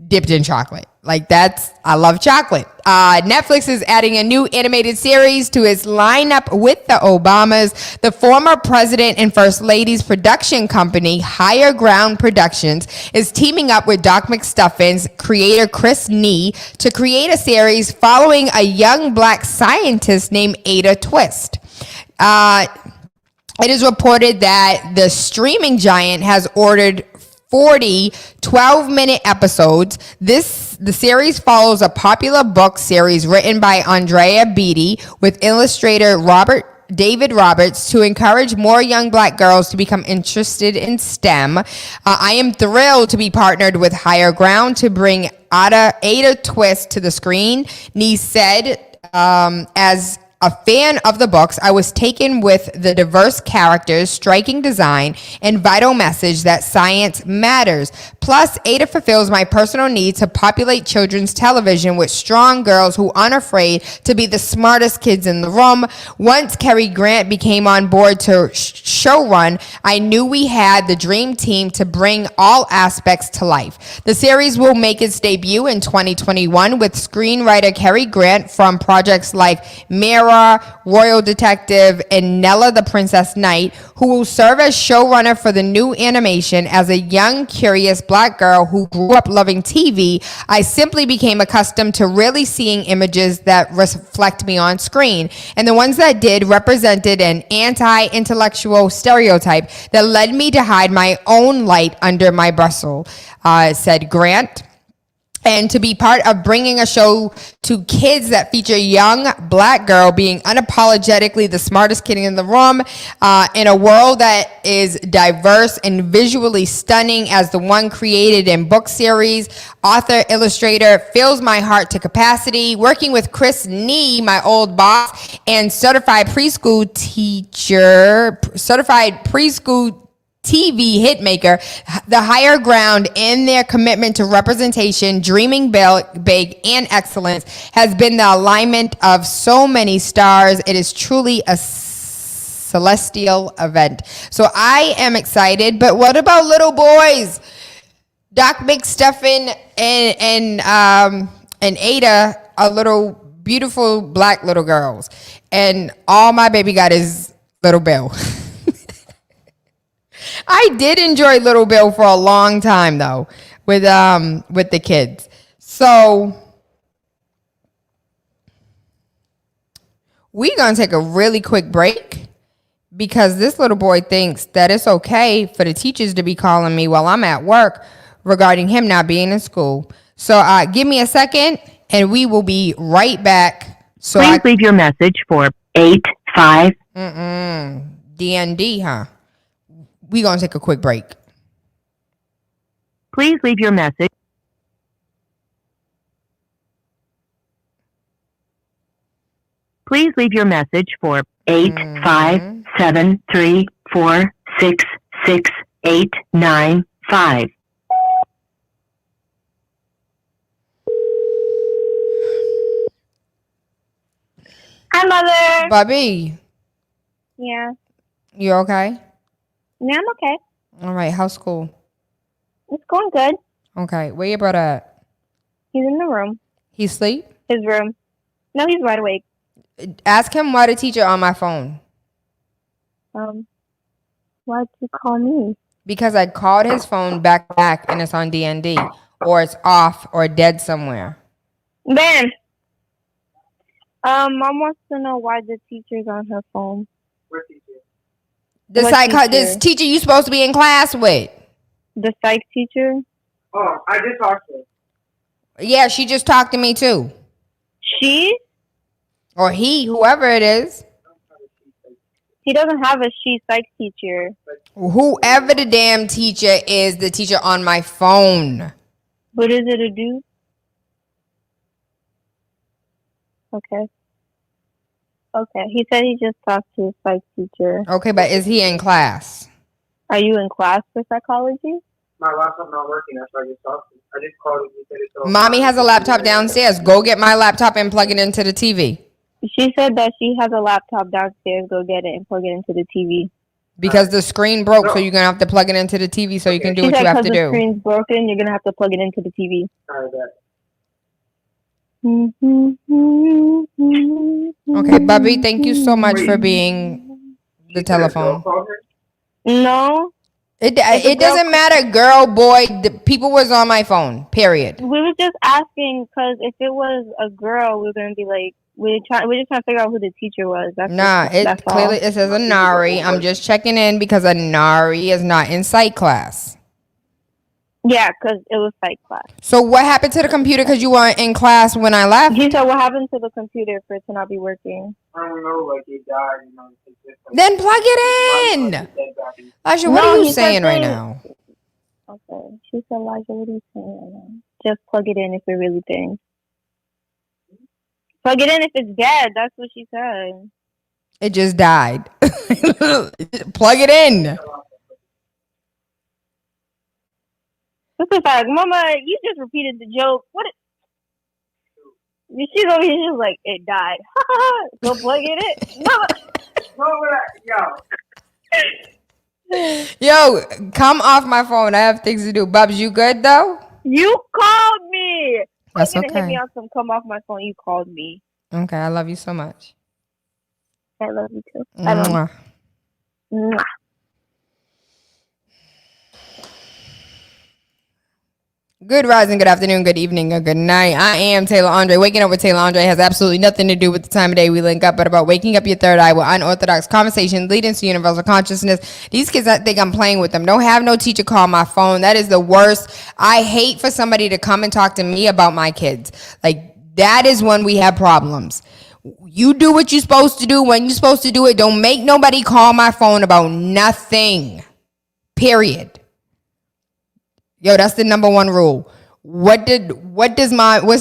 dipped in chocolate. I love chocolate. Netflix is adding a new animated series to its lineup with the Obamas. The former president and first lady's production company, Higher Ground Productions, is teaming up with Doc McStuffins creator Chris Nee to create a series following a young black scientist named Ada Twist. It is reported that the streaming giant has ordered 40 12-minute episodes. The series follows a popular book series written by Andrea Beatty with illustrator David Roberts to encourage more young black girls to become interested in STEM. I am thrilled to be partnered with Higher Ground to bring Ada Twist to the screen. Nee said, as a fan of the books, I was taken with the diverse characters, striking design, and vital message that science matters. Plus, Ada fulfills my personal need to populate children's television with strong girls who aren't afraid to be the smartest kids in the room. Once Cary Grant became on board to showrun, I knew we had the dream team to bring all aspects to life. The series will make its debut in 2021 with screenwriter Cary Grant from projects like Mirror, Royal Detective, and Nella the Princess Knight, who will serve as showrunner for the new animation. As a young, curious black girl who grew up loving TV, I simply became accustomed to really seeing images that reflect me on screen. And the ones that did represented an anti-intellectual stereotype that led me to hide my own light under my bristle, said Grant. And to be part of bringing a show to kids that feature a young black girl being unapologetically the smartest kid in the room, in a world that is diverse and visually stunning as the one created in book series, author, illustrator, fills my heart to capacity. Working with Chris Nee, my old boss, and certified preschool TV hitmaker, the Higher Ground, in their commitment to representation, dreaming big, and excellence has been the alignment of so many stars. It is truly a celestial event. So I am excited. But what about little boys? Doc McStuffin and Ada are little beautiful black little girls, and all my baby got is Little Bill. I did enjoy Little Bill for a long time though, with the kids. So we're gonna take a really quick break because this little boy thinks that it's okay for the teachers to be calling me while I'm at work regarding him not being in school. So give me a second and we will be right back. So Please leave your message for 85. DND, huh? We're going to take a quick break. Please leave your message. Please leave your message for 85734668895. Hi, Mother. Bobby, Yeah. you okay? Yeah, I'm okay. All right, how's school? It's going good. Okay, where your brother at? He's in the room. He sleep? His room. No, he's wide awake. Ask him why the teacher on my phone. Why'd you call me? Because I called his phone back and it's on DND, or it's off or dead somewhere. Ben. Mom wants to know why the teacher's on her phone. What teacher? This teacher you supposed to be in class with. The psych teacher. Oh, I did talk to her. Yeah, she just talked to me too. She? Or he, whoever it is. He doesn't have a she psych teacher. Whoever the damn teacher is, the teacher on my phone. What is it a dude? Okay. Okay. He said he just talked to his psych teacher. Okay, but is he in class? Are you in class for psychology? My laptop not working. That's why I just talked to him. I just called him. He said it's all Mommy has a laptop downstairs. Go get my laptop and plug it into the TV. She said that she has a laptop downstairs. Go get it and plug it into the TV. Because the screen broke, so you're going to have to plug it into the TV so you can do what you have to Because the do. screen's broken, you're going to have to plug it into the TV. Okay, Bubby, thank you so much for being the telephone. No. It doesn't matter, girl, boy. The people was on my phone, period. We were just asking because if it was a girl, we were going to be like, we're just trying to figure out who the teacher was. That's Clearly it says Anari. I'm just checking in because Anari is not in psych class. Yeah, because it was psych class. So what happened to the computer because you weren't in class when I left? He said, what happened to the computer for it to not be working? I don't know, like it died, you know. Then plug it in. Elijah, what are you saying right now? Okay. She said, Elijah, what are you saying right now? Just plug it in if it really things. Plug it in if it's dead. That's what she said. It just died. Plug it in. This is like, Mama, you just repeated the joke. What? She's over here. She's like, it died. Go plug it in. Mama. Yo, come off my phone. I have things to do. Bubs, you good though? You called me. That's You're gonna hit okay. me on some come off my phone. You called me. Okay, I love you so much. I love you too. I love Mwah. you. Mwah. Good rising, good afternoon, good evening, or good night. I am Tayla Andre. Waking up with Tayla Andre has absolutely nothing to do with the time of day we link up, but about waking up your third eye with unorthodox conversation leading to universal consciousness. These kids, I think I'm playing with them. Don't have no teacher call my phone. That is the worst. I hate for somebody to come and talk to me about my kids. Like, that is when we have problems. You do what you're supposed to do when you're supposed to do it. Don't make nobody call my phone about nothing. Period. Yo, that's the number one rule. What's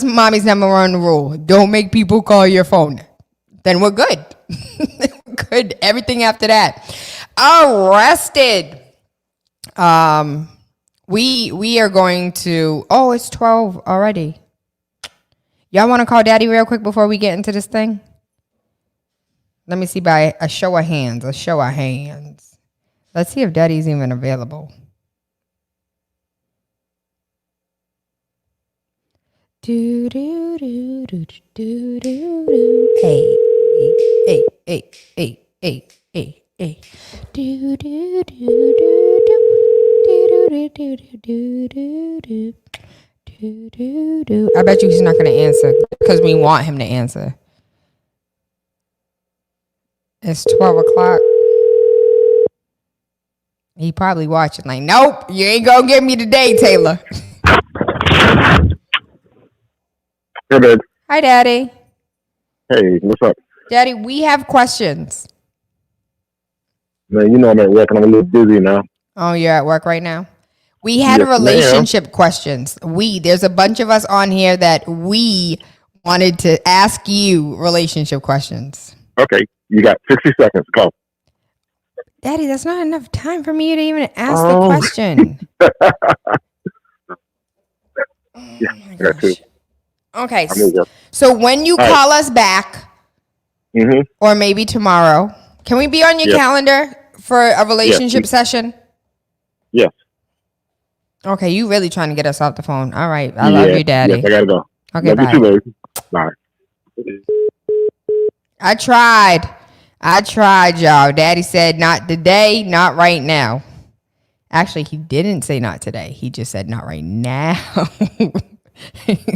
mommy's number one rule? Don't make people call your phone. Then we're good. We're good. Everything after that. Arrested. We are going to, it's 12 already. Y'all want to call daddy real quick before we get into this thing? Let me see by a show of hands. Let's see if daddy's even available. Do do do do do do do. Hey. Do do do do do. Do. I bet you he's not gonna answer because we want him to answer. It's 12 o'clock. He probably watching like, nope, you ain't gonna get me today, Tayla. Hey, babe. Hi, Daddy. Hey, what's up? Daddy, we have questions. Man, you know I'm at work and I'm a little busy now. Oh, you're at work right now? We had Yes, relationship questions. There's a bunch of us on here that we wanted to ask you relationship questions. Okay, you got 60 seconds. Go. Daddy, that's not enough time for me to even ask the question. Yeah, I got two. Okay, I'm at work. so when you call us back, or maybe tomorrow, can we be on your calendar for a relationship session? Yes. Okay, you really trying to get us off the phone. All right, I love you, Daddy. Yes, I gotta go. Okay, love bye. you too, baby. Bye. I tried, y'all. Daddy said not today, not right now. Actually, he didn't say not today. He just said not right now.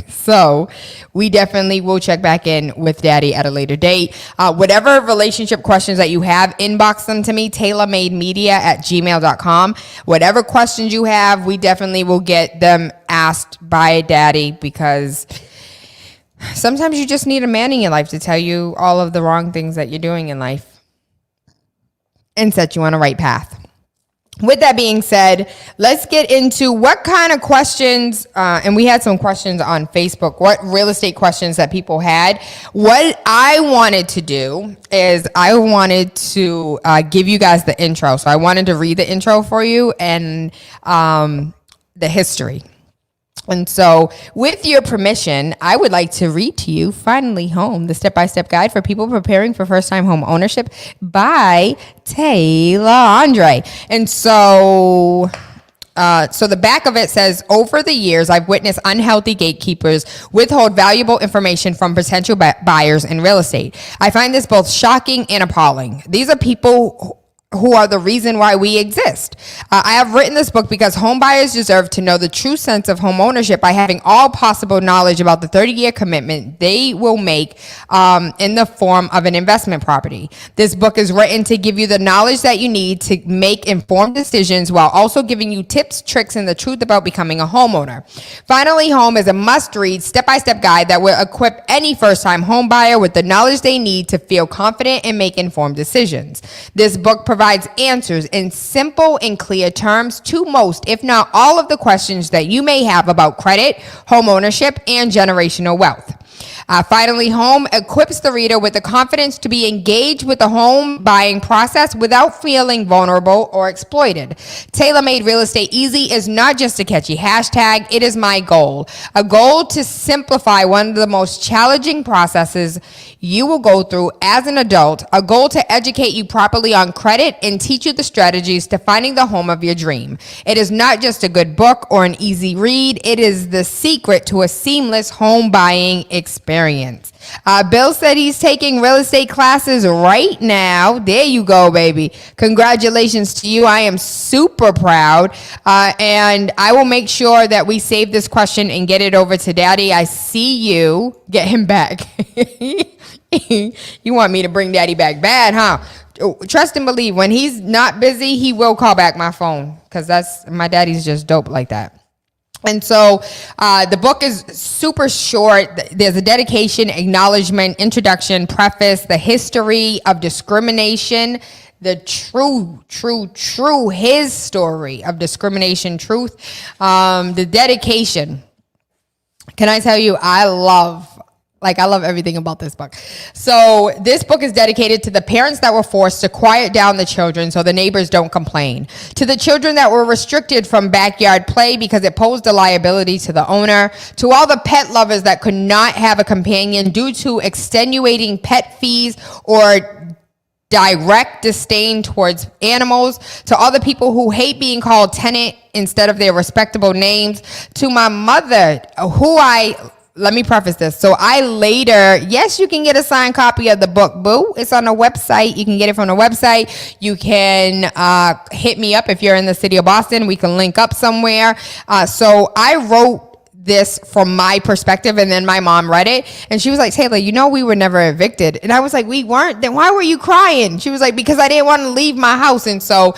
So we definitely will check back in with Daddy at a later date. Whatever relationship questions that you have, inbox them to me, taylormademedia@gmail.com. Whatever questions you have, we definitely will get them asked by Daddy, because sometimes you just need a man in your life to tell you all of the wrong things that you're doing in life and set you on a right path. With that being said, let's get into what kind of questions, and we had some questions on Facebook, what real estate questions that people had. What I wanted to do is I wanted to give you guys the intro. So I wanted to read the intro for you and the history. And so, with your permission, I would like to read to you Finally Home, the step-by-step guide for people preparing for first-time home ownership by Tayla Andre. And so the back of it says, over the years, I've witnessed unhealthy gatekeepers withhold valuable information from potential buyers in real estate. I find this both shocking and appalling. These are people who are the reason why we exist. I have written this book because home buyers deserve to know the true sense of home ownership by having all possible knowledge about the 30-year commitment they will make in the form of an investment property. This book is written to give you the knowledge that you need to make informed decisions while also giving you tips, tricks, and the truth about becoming a homeowner. Finally Home is a must-read, step-by-step guide that will equip any first-time home buyer with the knowledge they need to feel confident and make informed decisions. This book provides answers in simple and clear terms to most, if not all, of the questions that you may have about credit, home ownership, and generational wealth. Finally Home equips the reader with the confidence to be engaged with the home buying process without feeling vulnerable or exploited. Tailor-made real estate easy is not just a catchy hashtag, it is my goal. A goal to simplify one of the most challenging processes you will go through as an adult, a goal to educate you properly on credit and teach you the strategies to finding the home of your dream. It is not just a good book or an easy read, it is the secret to a seamless home buying experience. Bill said he's taking real estate classes right now. There you go, baby. Congratulations to you. I am super proud. And I will make sure that we save this question and get it over to Daddy. I see you. Get him back. You want me to bring Daddy back bad, huh? Trust and believe, when he's not busy, he will call back my phone, because my daddy's just dope like that. And so the book is super short. There's a dedication, acknowledgement, introduction, preface, the history of discrimination, the true his story of discrimination, truth, the dedication. Can I tell you, I love everything about this book. So this book is dedicated to the parents that were forced to quiet down the children so the neighbors don't complain, to the children that were restricted from backyard play because it posed a liability to the owner, to all the pet lovers that could not have a companion due to extenuating pet fees or direct disdain towards animals, to all the people who hate being called tenant instead of their respectable names, to my mother, let me preface this. So yes, you can get a signed copy of the book, boo. It's on the website. You can get it from the website. You can hit me up if you're in the city of Boston. We can link up somewhere. So I wrote this from my perspective, and then my mom read it and she was like, Tayla, we were never evicted. And I was like, we weren't? Then why were you crying? She was like, because I didn't want to leave my house. And so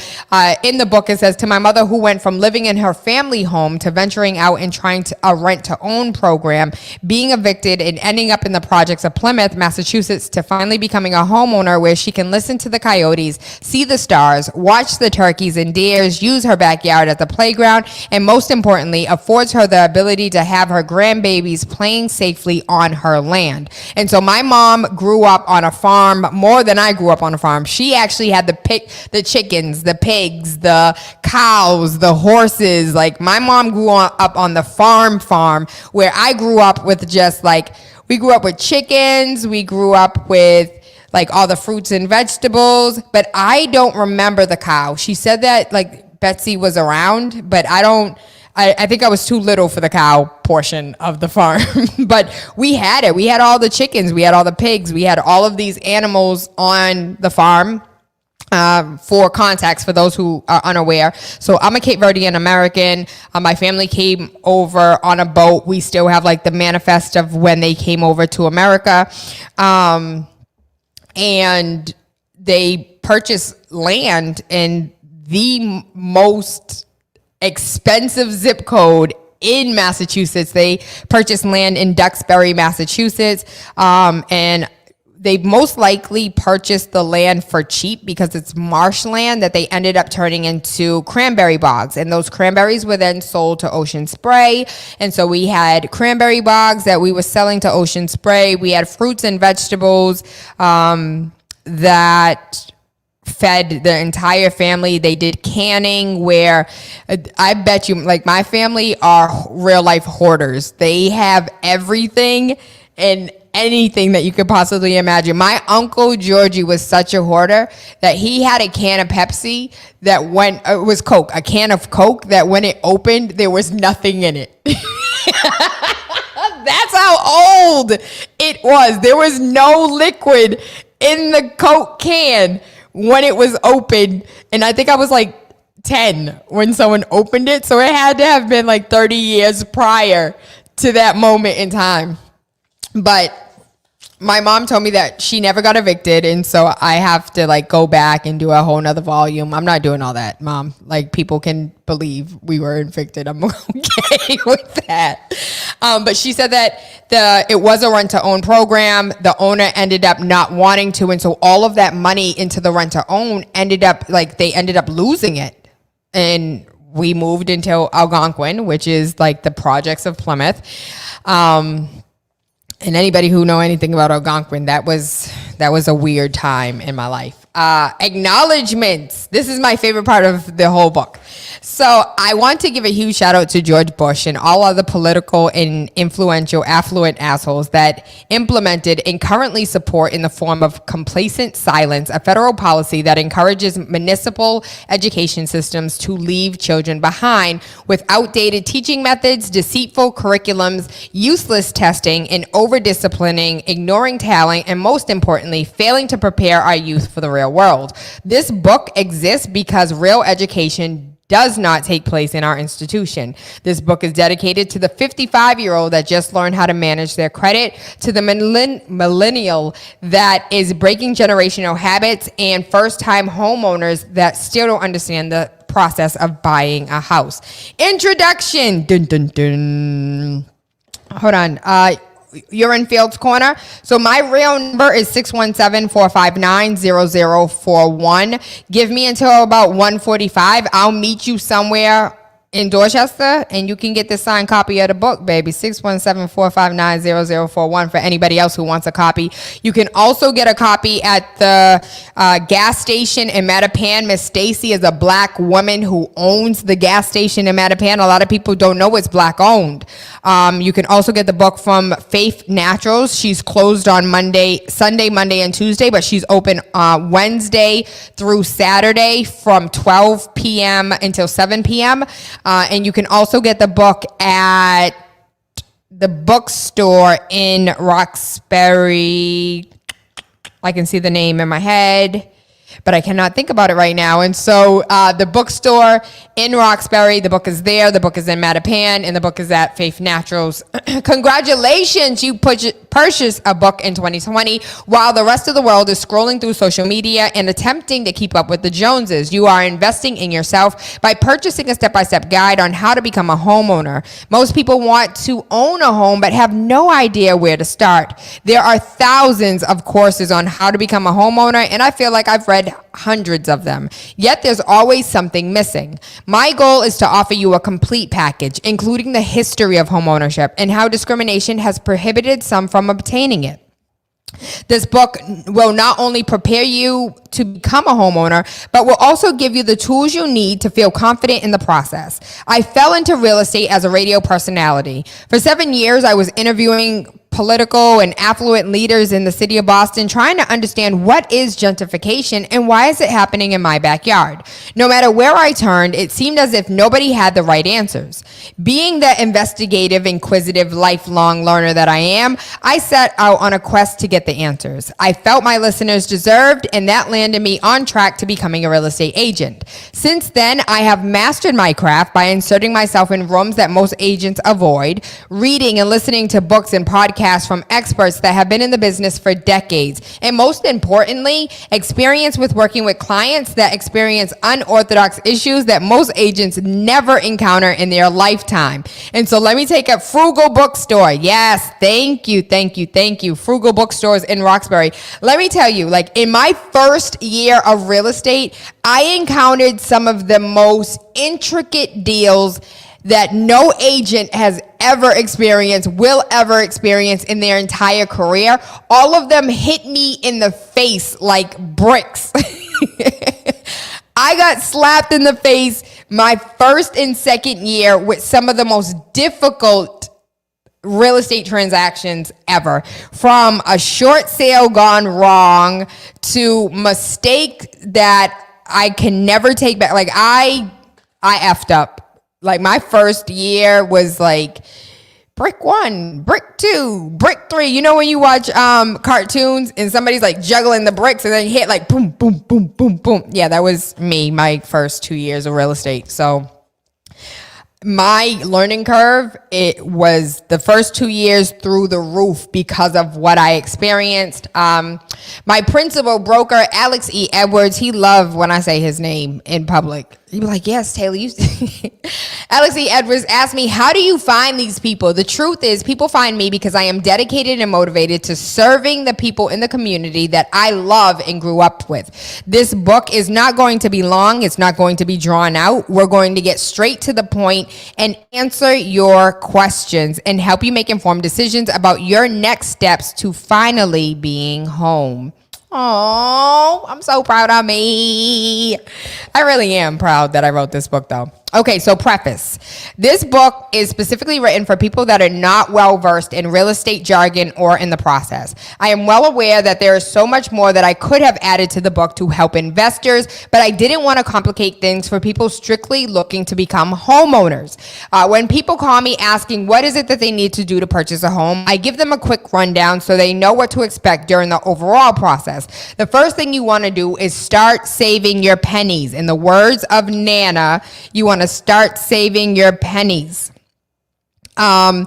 in the book it says, to my mother who went from living in her family home to venturing out and trying to a rent to own program, being evicted and ending up in the projects of Plymouth, Massachusetts, to finally becoming a homeowner where she can listen to the coyotes, see the stars, watch the turkeys and deers, use her backyard as a playground, and most importantly, affords her the ability to have her grandbabies playing safely on her land. And so my mom grew up on a farm more than I grew up on a farm. She actually had the chickens, the pigs, the cows, the horses. Like, my mom grew up on the farm where I grew up with we grew up with chickens. We grew up with all the fruits and vegetables, but I don't remember the cow. She said that Betsy was around, but I think I was too little for the cow portion of the farm. But we had it. We had all the chickens. We had all the pigs. We had all of these animals on the farm. For context, for those who are unaware. So I'm a Cape Verdean American. My family came over on a boat. We still have like the manifest of when they came over to America. And they purchased land in the most expensive zip code in Massachusetts. They purchased land in Duxbury, Massachusetts. And they most likely purchased the land for cheap because it's marshland that they ended up turning into cranberry bogs. And those cranberries were then sold to Ocean Spray. And so we had cranberry bogs that we were selling to Ocean Spray. We had fruits and vegetables that fed the entire family. They did canning where I bet you, like, my family are real life hoarders. They have everything and anything that you could possibly imagine. My uncle Georgie was such a hoarder that he had a can of Pepsi that it was Coke, a can of Coke that when it opened, there was nothing in it. That's how old it was. There was no liquid in the Coke can when it was opened. And I think I was like 10 when someone opened it. So it had to have been like 30 years prior to that moment in time. But my mom told me that she never got evicted, and so I have to like go back and do a whole nother volume. I'm not doing all that, Mom. Like, people can believe we were evicted. I'm okay with that. But she said that it was a rent-to-own program. The owner ended up not wanting to, and so all of that money into the rent-to-own they ended up losing it. And we moved into Algonquin, which is like the projects of Plymouth. And anybody who know anything about Algonquin, that was a weird time in my life. Acknowledgements. This is my favorite part of the whole book. So I want to give a huge shout out to George Bush and all other political and influential affluent assholes that implemented and currently support in the form of complacent silence a federal policy that encourages municipal education systems to leave children behind with outdated teaching methods, deceitful curriculums, useless testing, and over-disciplining, ignoring talent, and most importantly, failing to prepare our youth for the real world. This book exists because real education does not take place in our institution. This book is dedicated to the 55-year-old that just learned how to manage their credit, to the millennial that is breaking generational habits, and first-time homeowners that still don't understand the process of buying a house. Introduction. Dun, dun, dun. Hold on. You're in Field's Corner. So my real number is 617-459-0041. Give me until about 1:45. I'll meet you somewhere in Dorchester, and you can get the signed copy of the book, baby. 617-459-0041 for anybody else who wants a copy. You can also get a copy at the gas station in Mattapan. Miss Stacy is a black woman who owns the gas station in Mattapan. A lot of people don't know it's black owned. You can also get the book from Faith Naturals. She's closed on Sunday, Monday, and Tuesday, but she's open Wednesday through Saturday from 12 p.m. until 7 p.m. And you can also get the book at the bookstore in Roxbury. I can see the name in my head, but I cannot think about it right now. And so the bookstore in Roxbury, the book is there. The book is in Mattapan, and the book is at Faith Naturals. Congratulations, you purchased a book in 2020 while the rest of the world is scrolling through social media and attempting to keep up with the Joneses. You are investing in yourself by purchasing a step-by-step guide on how to become a homeowner. Most people want to own a home but have no idea where to start. There are thousands of courses on how to become a homeowner, and I feel like I've read hundreds of them. Yet there's always something missing. My goal is to offer you a complete package, including the history of homeownership and how discrimination has prohibited some from obtaining it. This book will not only prepare you to become a homeowner, but will also give you the tools you need to feel confident in the process. I fell into real estate as a radio personality. For 7 years, I was interviewing political and affluent leaders in the city of Boston trying to understand what is gentrification and why is it happening in my backyard. No matter where I turned, it seemed as if nobody had the right answers. Being the investigative, inquisitive, lifelong learner that I am, I set out on a quest to get the answers I felt my listeners deserved, and that landed me on track to becoming a real estate agent. Since then, I have mastered my craft by inserting myself in rooms that most agents avoid, reading and listening to books and podcasts from experts that have been in the business for decades, and most importantly, experience with working with clients that experience unorthodox issues that most agents never encounter in their lifetime. And so let me take a Frugal Bookstore. Yes, thank you. Frugal Bookstores in Roxbury. Let me tell you, like in my first year of real estate, I encountered some of the most intricate deals that no agent has ever experienced, will ever experience in their entire career. All of them hit me in the face like bricks. I got slapped in the face my first and second year with some of the most difficult real estate transactions ever. From a short sale gone wrong to mistake that I can never take back. Like I effed up. Like my first year was like brick 1, brick 2, brick 3. You know when you watch cartoons and somebody's like juggling the bricks and then you hit like boom, boom, boom, boom, boom. Yeah, that was me my first 2 years of real estate. So my learning curve, it was the first 2 years through the roof because of what I experienced. My principal broker, Alex E. Edwards, he loved when I say his name in public. He'd be like, yes, Tayla, you Alex E. Edwards asked me, how do you find these people? The truth is, people find me because I am dedicated and motivated to serving the people in the community that I love and grew up with. This book is not going to be long. It's not going to be drawn out. We're going to get straight to the point and answer your questions and help you make informed decisions about your next steps to finally being home. Oh, I'm so proud of me. I really am proud that I wrote this book, though. Okay, so preface. This book is specifically written for people that are not well versed in real estate jargon or in the process. I am well aware that there is so much more that I could have added to the book to help investors, but I didn't want to complicate things for people strictly looking to become homeowners. When people call me asking what is it that they need to do to purchase a home, I give them a quick rundown so they know what to expect during the overall process. The first thing you want to do is start saving your pennies. In the words of Nana, you want to start saving your pennies. How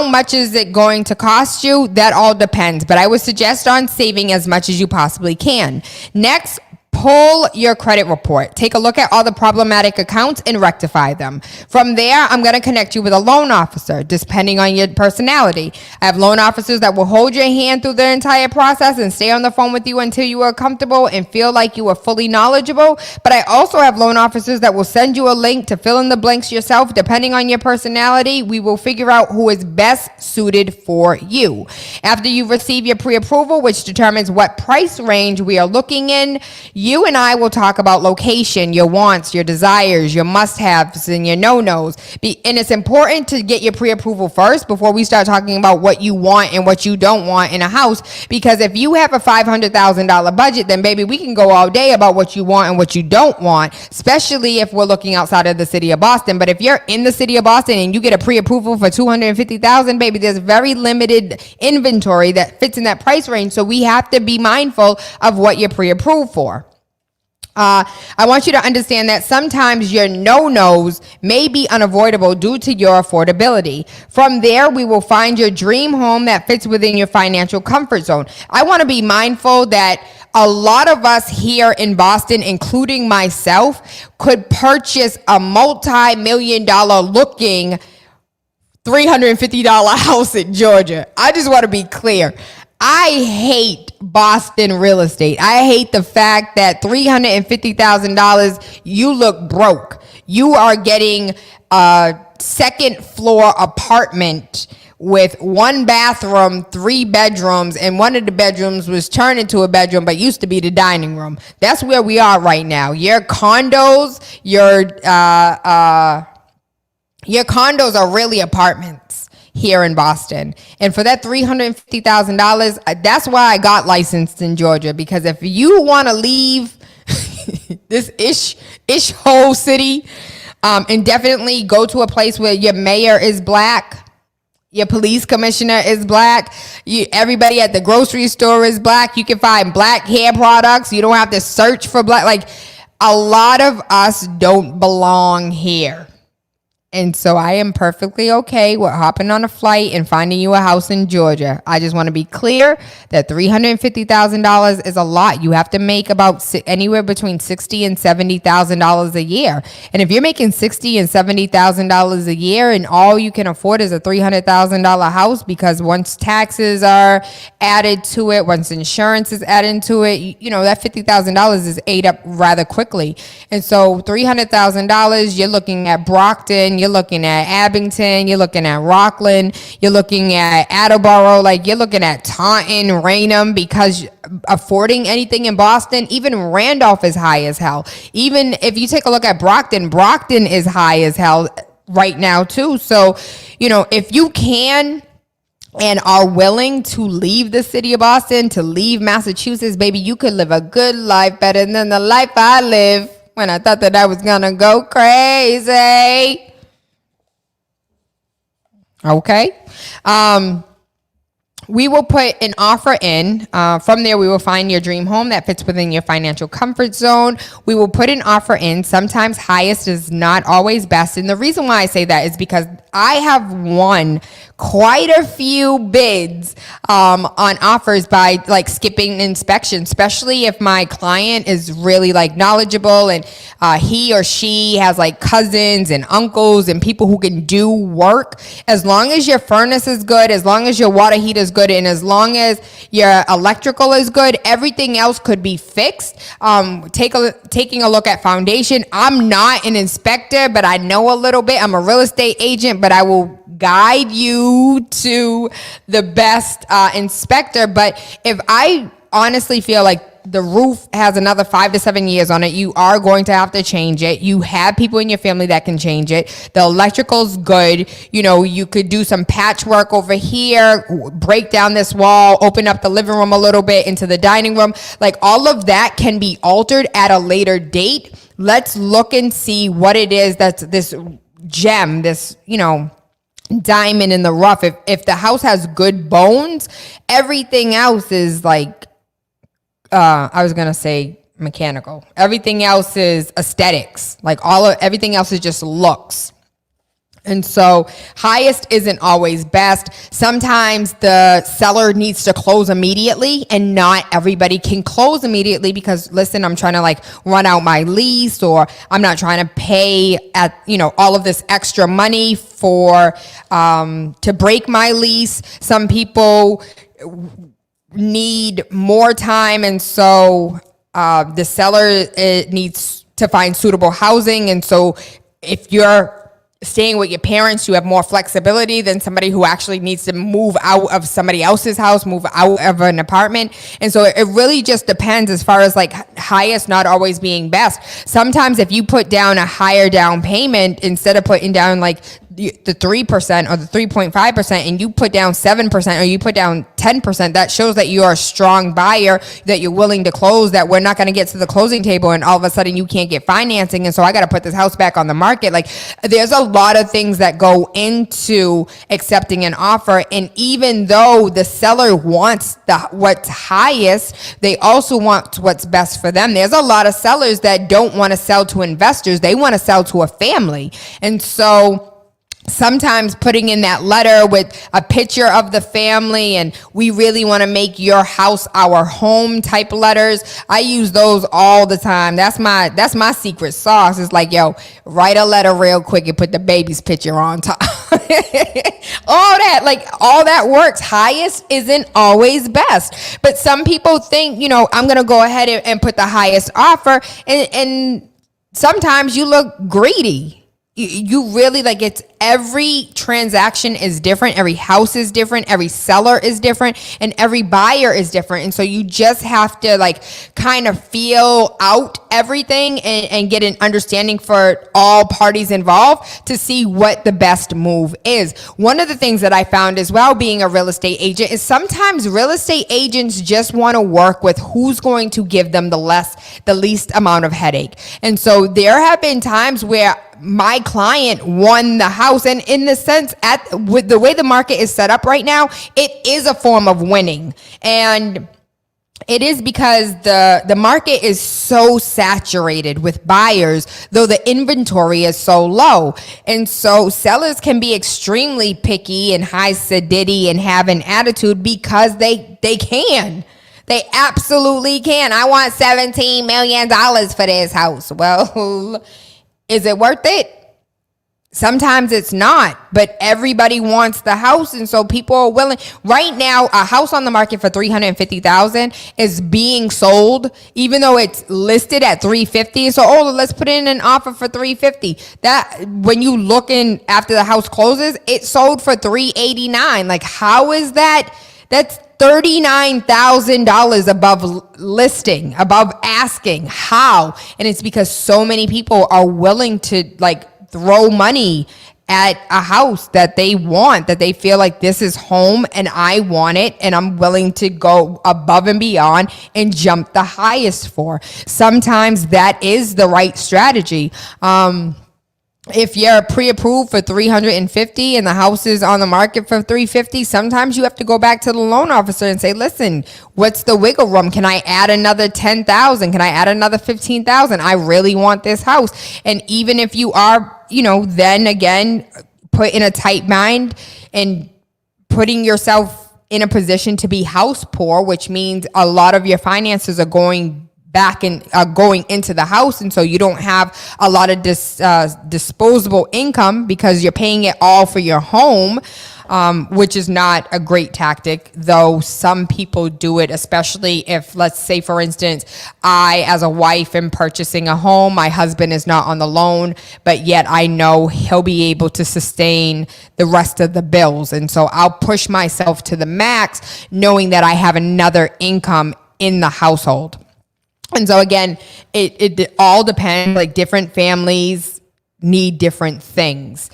much is it going to cost you? That all depends, but I would suggest on saving as much as you possibly can. Next, pull your credit report. Take a look at all the problematic accounts and rectify them. From there, I'm going to connect you with a loan officer, depending on your personality. I have loan officers that will hold your hand through the entire process and stay on the phone with you until you are comfortable and feel like you are fully knowledgeable. But I also have loan officers that will send you a link to fill in the blanks yourself. Depending on your personality, we will figure out who is best suited for you. After you receive your pre-approval, which determines what price range we are looking in, you and I will talk about location, your wants, your desires, your must-haves, and your no-nos. And it's important to get your pre-approval first before we start talking about what you want and what you don't want in a house. Because if you have a $500,000 budget, then baby, we can go all day about what you want and what you don't want, especially if we're looking outside of the city of Boston. But if you're in the city of Boston and you get a pre-approval for $250,000, baby, there's very limited inventory that fits in that price range. So we have to be mindful of what you're pre-approved for. I want you to understand that sometimes your no-nos may be unavoidable due to your affordability. From there, we will find your dream home that fits within your financial comfort zone. I want to be mindful that a lot of us here in Boston, including myself, could purchase a multi-million-dollar looking $350 house in Georgia. I just want to be clear. I hate Boston real estate. I hate the fact that $350,000, you look broke. You are getting a second floor apartment with 1 bathroom, 3 bedrooms, and one of the bedrooms was turned into a bedroom but used to be the dining room. That's where we are right now. Your condos are really apartments. here in Boston. And for that $350,000, that's why I got licensed in Georgia, because if you want to leave this ish whole city, and definitely go to a place where your mayor is black, your police commissioner is black, everybody at the grocery store is black, you can find black hair products, you don't have to search for black. Like, a lot of us don't belong here. And so I am perfectly okay with hopping on a flight and finding you a house in Georgia. I just want to be clear that $350,000 is a lot. You have to make about anywhere between $60,000 and $70,000 a year. And if you're making $60,000 and $70,000 a year and all you can afford is a $300,000 house, because once taxes are added to it, once insurance is added to it, you know, that $50,000 is ate up rather quickly. And so $300,000, you're looking at Brockton, you're looking at Abington, you're looking at Rockland, you're looking at Attleboro, like you're looking at Taunton, Raynham, because affording anything in Boston, even Randolph is high as hell. Even if you take a look at Brockton, Brockton is high as hell right now too. So, you know, if you can and are willing to leave the city of Boston, to leave Massachusetts, baby, you could live a good life, better than the life I live when I thought that I was gonna go crazy. Okay. We will put an offer in. From there, we will find your dream home that fits within your financial comfort zone. We will put an offer in. Sometimes highest is not always best. And the reason why I say that is because I have won quite a few bids on offers by like skipping inspection, especially if my client is really like knowledgeable and he or she has like cousins and uncles and people who can do work. As long as your furnace is good, as long as your water heater is good, and as long as your electrical is good, everything else could be fixed. Taking a look at foundation. I'm not an inspector, but I know a little bit. I'm a real estate agent, but I will guide you to the best inspector. But if I honestly feel like the roof has another 5 to 7 years on it, you are going to have to change it. You have people in your family that can change it. The electrical's good. You know, you could do some patchwork over here, break down this wall, open up the living room a little bit into the dining room. Like, all of that can be altered at a later date. Let's look and see what it is that's this gem, this, you know, diamond in the rough. If the house has good bones, everything else is like, I was gonna say mechanical. Everything else is aesthetics. Like everything else is just looks. And so highest isn't always best. Sometimes the seller needs to close immediately, and not everybody can close immediately because, listen, I'm trying to like run out my lease, or I'm not trying to pay at, you know, all of this extra money for to break my lease. Some people need more time, and so the seller needs to find suitable housing. And so if you're staying with your parents, you have more flexibility than somebody who actually needs to move out of somebody else's house, move out of an apartment. And so it really just depends, as far as like highest not always being best. Sometimes if you put down a higher down payment, instead of putting down like the 3% or the 3.5%, and you put down 7% or you put down 10%, that shows that you are a strong buyer, that you're willing to close, that we're not going to get to the closing table and all of a sudden you can't get financing, and so I got to put this house back on the market. Like, there's a lot of things that go into accepting an offer. And even though the seller wants what's highest, they also want what's best for them. There's a lot of sellers that don't want to sell to investors. They want to sell to a family. And so sometimes putting in that letter with a picture of the family, and we really want to make your house our home type letters. I use those all the time. That's my secret sauce. It's like, yo, write a letter real quick and put the baby's picture on top. all that works. Highest isn't always best, but some people think, you know, I'm gonna go ahead and put the highest offer, and sometimes you look greedy. you really like it's every transaction is different, every house is different, every seller is different, and every buyer is different. And so you just have to like kind of feel out everything and get an understanding for all parties involved to see what the best move is. One of the things that I found as well being a real estate agent is sometimes real estate agents just want to work with who's going to give them the least amount of headache. And so there have been times where my client won the house, and in the sense with the way the market is set up right now, it is a form of winning. And it is because the market is so saturated with buyers, though the inventory is so low. And so sellers can be extremely picky and high sedity and have an attitude because they can. They absolutely can. I want $17 million for this house. Well, is it worth it? Sometimes it's not, but everybody wants the house, and so people are willing. Right now, a house on the market for $350,000 is being sold, even though it's listed at $350. So, let's put in an offer for $350. That when you look in after the house closes, it sold for $389. Like, how is that? That's $39,000 above listing, above asking. How? And it's because so many people are willing to like throw money at a house that they want, that they feel like this is home and I want it and I'm willing to go above and beyond and jump the highest for. Sometimes that is the right strategy. If you're pre-approved for $350 and the house is on the market for $350, sometimes you have to go back to the loan officer and say, listen, what's the wiggle room? Can I add another $10,000? Can I add another $15,000? I really want this house. And even if you are, then again, put in a tight mind and putting yourself in a position to be house poor, which means a lot of your finances are going back and going into the house, and so you don't have a lot of disposable income because you're paying it all for your home, which is not a great tactic, though some people do it, especially if, let's say, for instance, I, as a wife, am purchasing a home. My husband is not on the loan, but yet I know he'll be able to sustain the rest of the bills, and so I'll push myself to the max, knowing that I have another income in the household. And so again, it all depends, like different families need different things.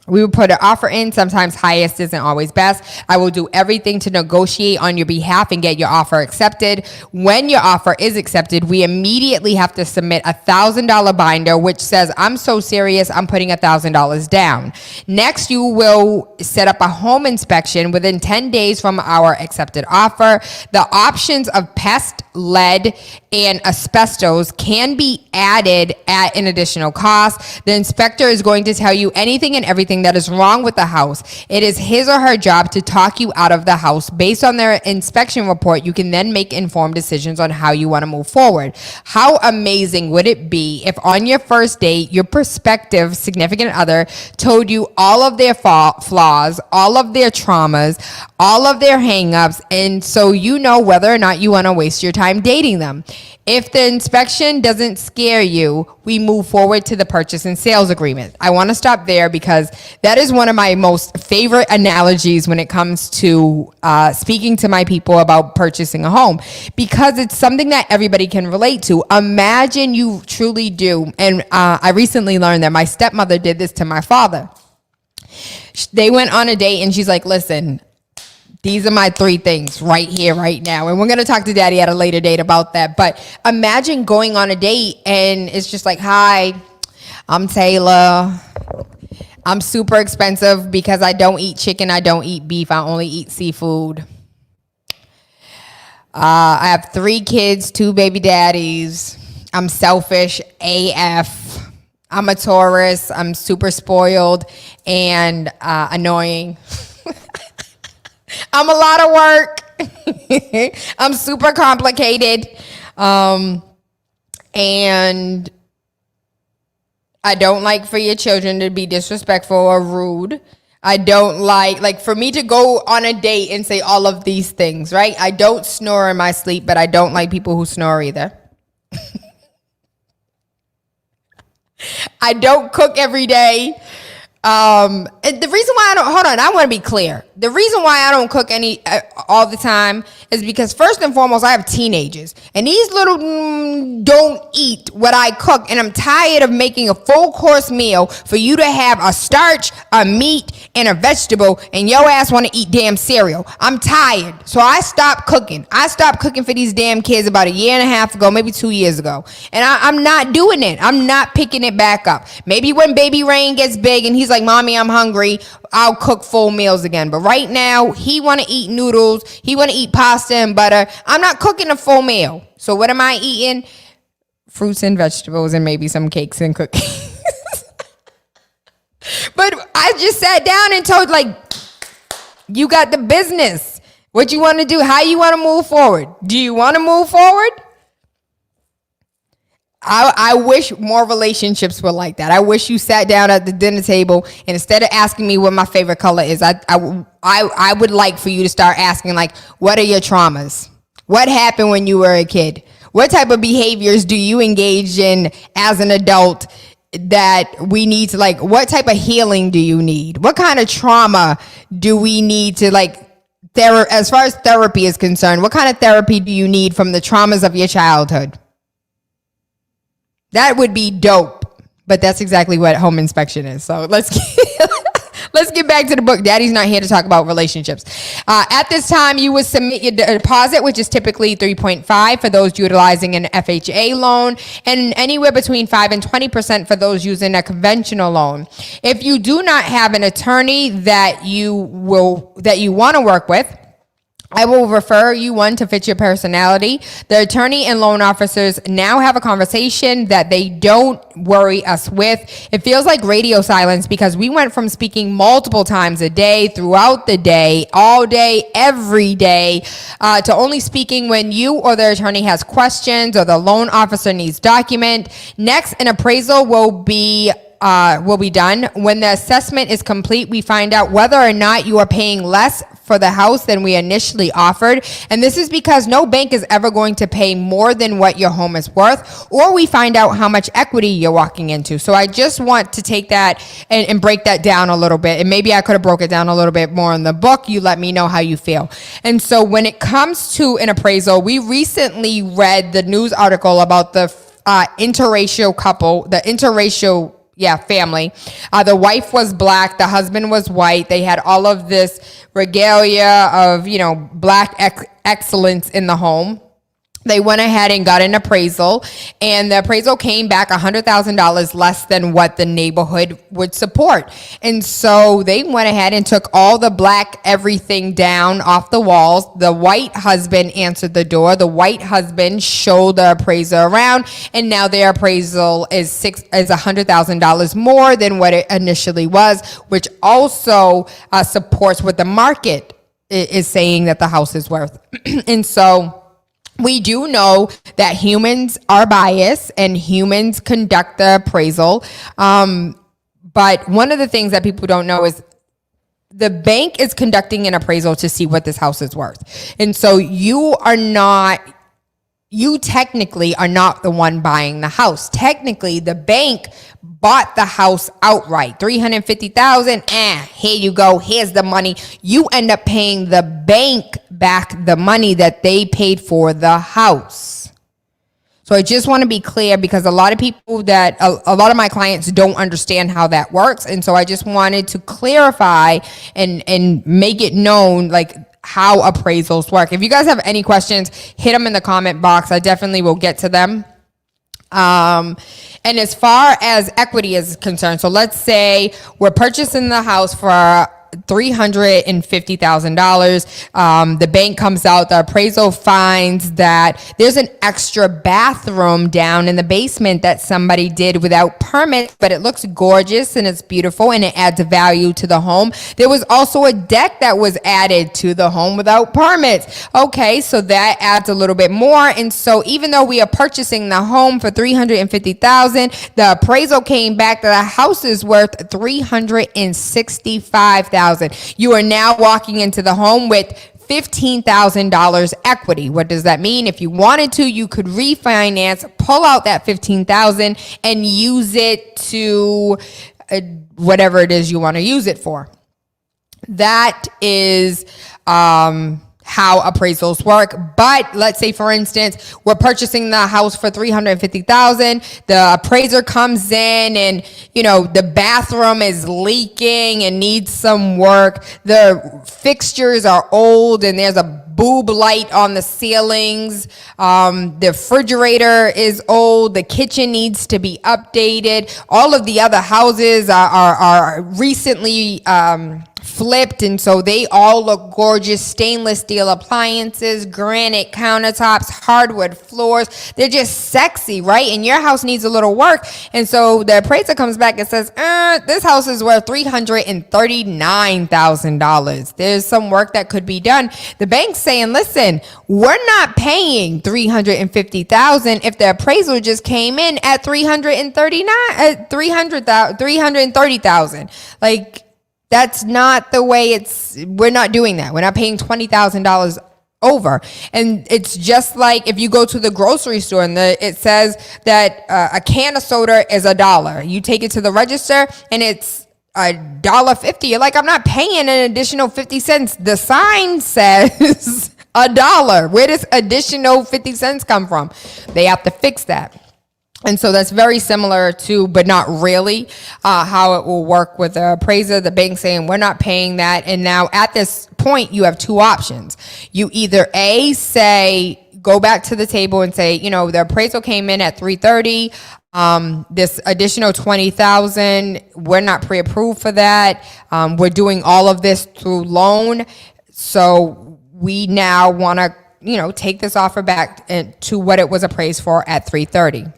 We would put an offer in. Sometimes highest isn't always best. I will do everything to negotiate on your behalf and get your offer accepted. When your offer is accepted, we immediately have to submit a $1,000 binder, which says, I'm so serious, I'm putting $1,000 down. Next, you will set up a home inspection within 10 days from our accepted offer. The options of pest, lead, and asbestos can be added at an additional cost. The inspector is going to tell you anything and everything that is wrong with the house. It is his or her job to talk you out of the house. Based on their inspection report, you can then make informed decisions on how you want to move forward. How amazing would it be if on your first date, your prospective significant other told you all of their flaws, all of their traumas, all of their hangups, and so you know whether or not you want to waste your time dating them. If the inspection doesn't scare you, we move forward to the purchase and sales agreement. I want to stop there because that is one of my most favorite analogies when it comes to speaking to my people about purchasing a home, because it's something that everybody can relate to. Imagine you truly do. And I recently learned that my stepmother did this to my father. They went on a date and she's like, listen, these are my 3 things right here, right now. And we're going to talk to daddy at a later date about that. But imagine going on a date and it's just like, hi, I'm Tayla. I'm super expensive because I don't eat chicken. I don't eat beef. I only eat seafood. I have 3 kids, 2 baby daddies. I'm selfish AF. I'm a Taurus. I'm super spoiled and annoying. I'm a lot of work. I'm super complicated. And I don't like for your children to be disrespectful or rude. I don't like for me to go on a date and say all of these things, right? I don't snore in my sleep, but I don't like people who snore either. I don't cook every day. And the reason why I want to be clear. The reason why I don't cook all the time is because first and foremost, I have teenagers and these little don't eat what I cook. And I'm tired of making a full course meal for you to have a starch, a meat, and a vegetable, and your ass want to eat damn cereal. I'm tired. So I stopped cooking. I stopped cooking for these damn kids about a year and a half ago, maybe 2 years ago. And I'm not doing it. I'm not picking it back up. Maybe when Baby Rain gets big and he's like, Mommy, I'm hungry, I'll cook full meals again. But right now, he want to eat noodles. He want to eat pasta and butter. I'm not cooking a full meal. So what am I eating? Fruits and vegetables and maybe some cakes and cookies. But I just sat down and told, like, you got the business. What you want to do? How you want to move forward? Do you want to move forward? I wish more relationships were like that. I wish you sat down at the dinner table and instead of asking me what my favorite color is, I would like for you to start asking, like, what are your traumas? What happened when you were a kid? What type of behaviors do you engage in as an adult that we need to, like, what type of healing do you need? What kind of trauma do we need to, like, as far as therapy is concerned, what kind of therapy do you need from the traumas of your childhood? That would be dope, but that's exactly what home inspection is. So let's get back to the book. Daddy's not here to talk about relationships. At this time, you would submit your deposit, which is typically 3.5 for those utilizing an FHA loan, and anywhere between 5 and 20% for those using a conventional loan. If you do not have an attorney that you want to work with, I will refer you one to fit your personality. The attorney and loan officers now have a conversation that they don't worry us with. It feels like radio silence because we went from speaking multiple times a day, throughout the day, all day, every day, to only speaking when you or the attorney has questions or the loan officer needs document. Next, an appraisal will be done. When the assessment is complete, we find out whether or not you are paying less for the house than we initially offered. And this is because no bank is ever going to pay more than what your home is worth, or we find out how much equity you're walking into. So I just want to take that and break that down a little bit. And maybe I could have broke it down a little bit more in the book. You let me know how you feel. And so when it comes to an appraisal, we recently read the news article about the interracial couple, family. The wife was black, the husband was white. They had all of this regalia of, black excellence in the home. They went ahead and got an appraisal, and the appraisal came back $100,000 less than what the neighborhood would support. And so they went ahead and took all the black everything down off the walls. The white husband answered the door. The white husband showed the appraiser around, and now their appraisal is $100,000 more than what it initially was, which also supports what the market is saying that the house is worth. And so we do know that humans are biased and humans conduct the appraisal. But one of the things that people don't know is the bank is conducting an appraisal to see what this house is worth. And so you technically are not the one buying the house. Technically, the bank bought the house outright. $350,000. Here you go. Here's the money. You end up paying the bank back the money that they paid for the house. So I just want to be clear because a lot of my clients don't understand how that works. And so I just wanted to clarify and make it known, like, how appraisals work. If you guys have any questions, hit them in the comment box. I definitely will get to them. And as far as equity is concerned, so let's say we're purchasing the house for $350,000. The bank comes out, the appraisal finds that there's an extra bathroom down in the basement that somebody did without permit, but it looks gorgeous and it's beautiful and it adds value to the home. There was also a deck that was added to the home without permits. Okay, so that adds a little bit more. And so even though we are purchasing the home for $350,000, the appraisal came back that the house is worth $365,000. You are now walking into the home with $15,000 equity. What does that mean? If you wanted to, you could refinance, pull out that $15,000 and use it to whatever it is you want to use it for. That is how appraisals work. But let's say, for instance, we're purchasing the house for $350,000. The appraiser comes in and, the bathroom is leaking and needs some work. The fixtures are old and there's a boob light on the ceilings. The refrigerator is old. The kitchen needs to be updated. All of the other houses are recently flipped, and so they all look gorgeous. Stainless steel appliances, granite countertops, hardwood floors. They're just sexy, right? And your house needs a little work. And so the appraiser comes back and says, this house is worth $339,000. There's some work that could be done. The bank's saying, listen, we're not paying $350,000 if the appraisal just came in at $330,000. Like, that's not the way we're not doing that. We're not paying $20,000 over. And it's just like if you go to the grocery store and it says that a can of soda is $1. You take it to the register and it's $1.50. You're like, I'm not paying an additional 50 cents. The sign says $1. Where does additional 50 cents come from? They have to fix that. And so that's very similar to, but not really, how it will work with the appraiser, the bank saying, we're not paying that. And now at this point, you have two options. You either go back to the table and say, the appraisal came in at 330. This additional 20,000, we're not pre-approved for that. We're doing all of this through loan. So we now want to, take this offer back to what it was appraised for at 330.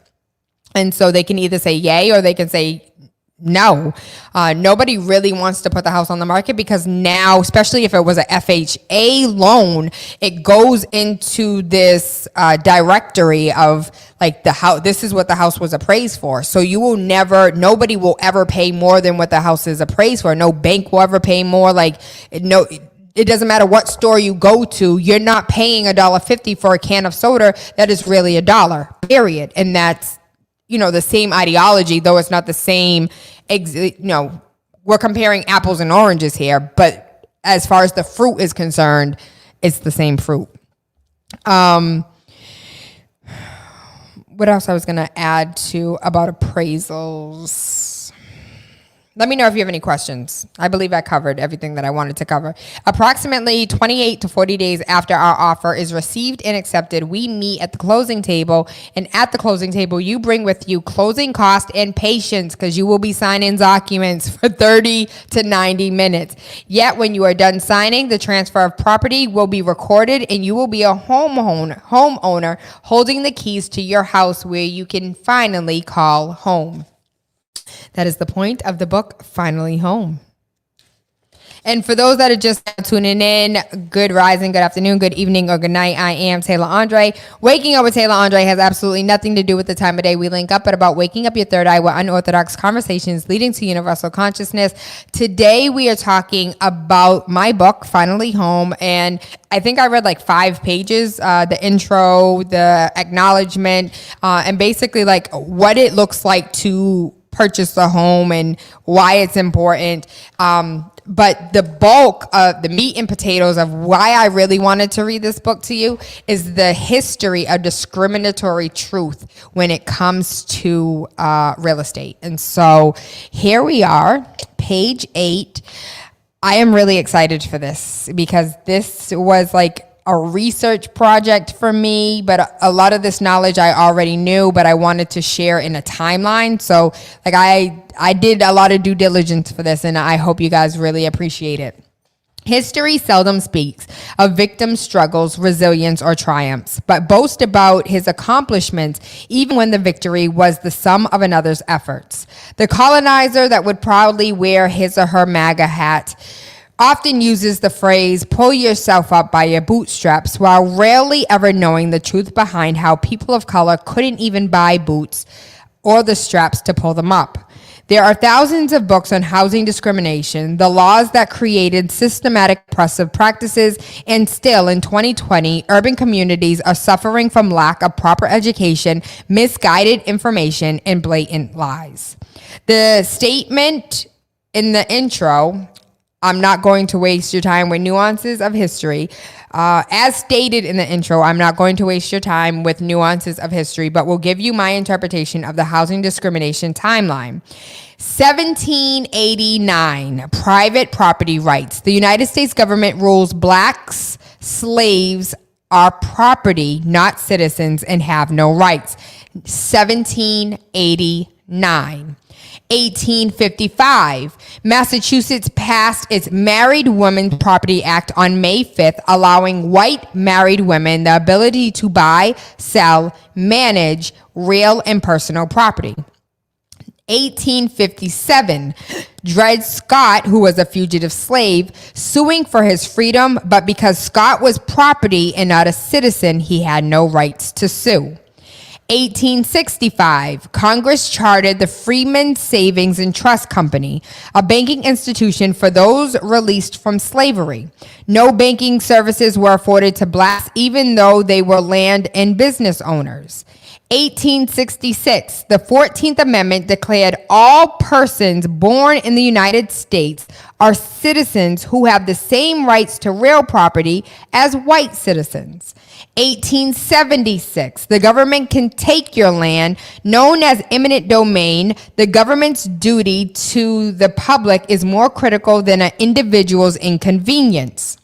And so they can either say yay or they can say no. Nobody really wants to put the house on the market because now, especially if it was a FHA loan, it goes into this directory of like the house. This is what the house was appraised for. So nobody will ever pay more than what the house is appraised for. No bank will ever pay more. It doesn't matter what store you go to. You're not paying $1.50 for a can of soda that is really $1, period. And that's the same ideology, though it's not the same, we're comparing apples and oranges here, but as far as the fruit is concerned, it's the same fruit. What else I was going to add to about appraisals? Let me know if you have any questions. I believe I covered everything that I wanted to cover. Approximately 28 to 40 days after our offer is received and accepted, we meet at the closing table. And at the closing table, you bring with you closing cost and patience because you will be signing documents for 30 to 90 minutes. Yet when you are done signing, the transfer of property will be recorded and you will be a homeowner holding the keys to your house where you can finally call home. That is the point of the book, Finally Home. And for those that are just tuning in, good rising, good afternoon, good evening, or good night. I am Tayla Andre. Waking up with Tayla Andre has absolutely nothing to do with the time of day we link up, but about waking up your third eye with unorthodox conversations leading to universal consciousness. Today we are talking about my book, Finally Home, and I think I read like 5 pages, the intro, the acknowledgement, and basically like what it looks like to purchase a home and why it's important. But the bulk of the meat and potatoes of why I really wanted to read this book to you is the history of discriminatory truth when it comes to real estate. And so here we are, page 8. I am really excited for this because this was like a research project for me, but a lot of this knowledge I already knew, but I wanted to share in a timeline. So like I did a lot of due diligence for this, and I hope you guys really appreciate it. History seldom speaks of victims' struggles, resilience, or triumphs, but boasts about his accomplishments even when the victory was the sum of another's efforts. The colonizer that would proudly wear his or her MAGA hat often uses the phrase, pull yourself up by your bootstraps, while rarely ever knowing the truth behind how people of color couldn't even buy boots or the straps to pull them up. There are thousands of books on housing discrimination, the laws that created systematic oppressive practices, and still in 2020, urban communities are suffering from lack of proper education, misguided information, and blatant lies. The statement in the intro, I'm not going to waste your time with nuances of history. As stated in the intro, I'm not going to waste your time with nuances of history, but will give you my interpretation of the housing discrimination timeline. 1789, private property rights. The United States government rules blacks, slaves are property, not citizens, and have no rights. 1789. 1855, Massachusetts passed its Married Women Property Act on May 5th, allowing white married women the ability to buy, sell, manage real and personal property. 1857, Dred Scott, who was a fugitive slave, suing for his freedom, but because Scott was property and not a citizen, he had no rights to sue. 1865, Congress chartered the Freedmen's Savings and Trust Company, a banking institution for those released from slavery. No banking services were afforded to blacks, even though they were land and business owners. 1866, the 14th Amendment declared all persons born in the United States are citizens who have the same rights to real property as white citizens. 1876, the government can take your land, known as eminent domain. The government's duty to the public is more critical than an individual's inconvenience.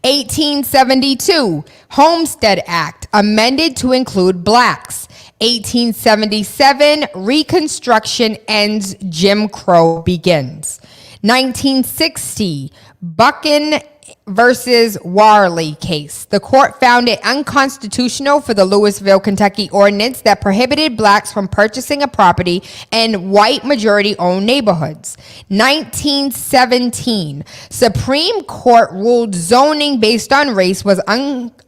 1872, Homestead Act, amended to include blacks. 1877, Reconstruction ends, Jim Crow begins. 1960, Buchan versus Warley case. The court found it unconstitutional for the Louisville, Kentucky ordinance that prohibited blacks from purchasing a property in white majority-owned neighborhoods. 1917, Supreme Court ruled zoning based on race was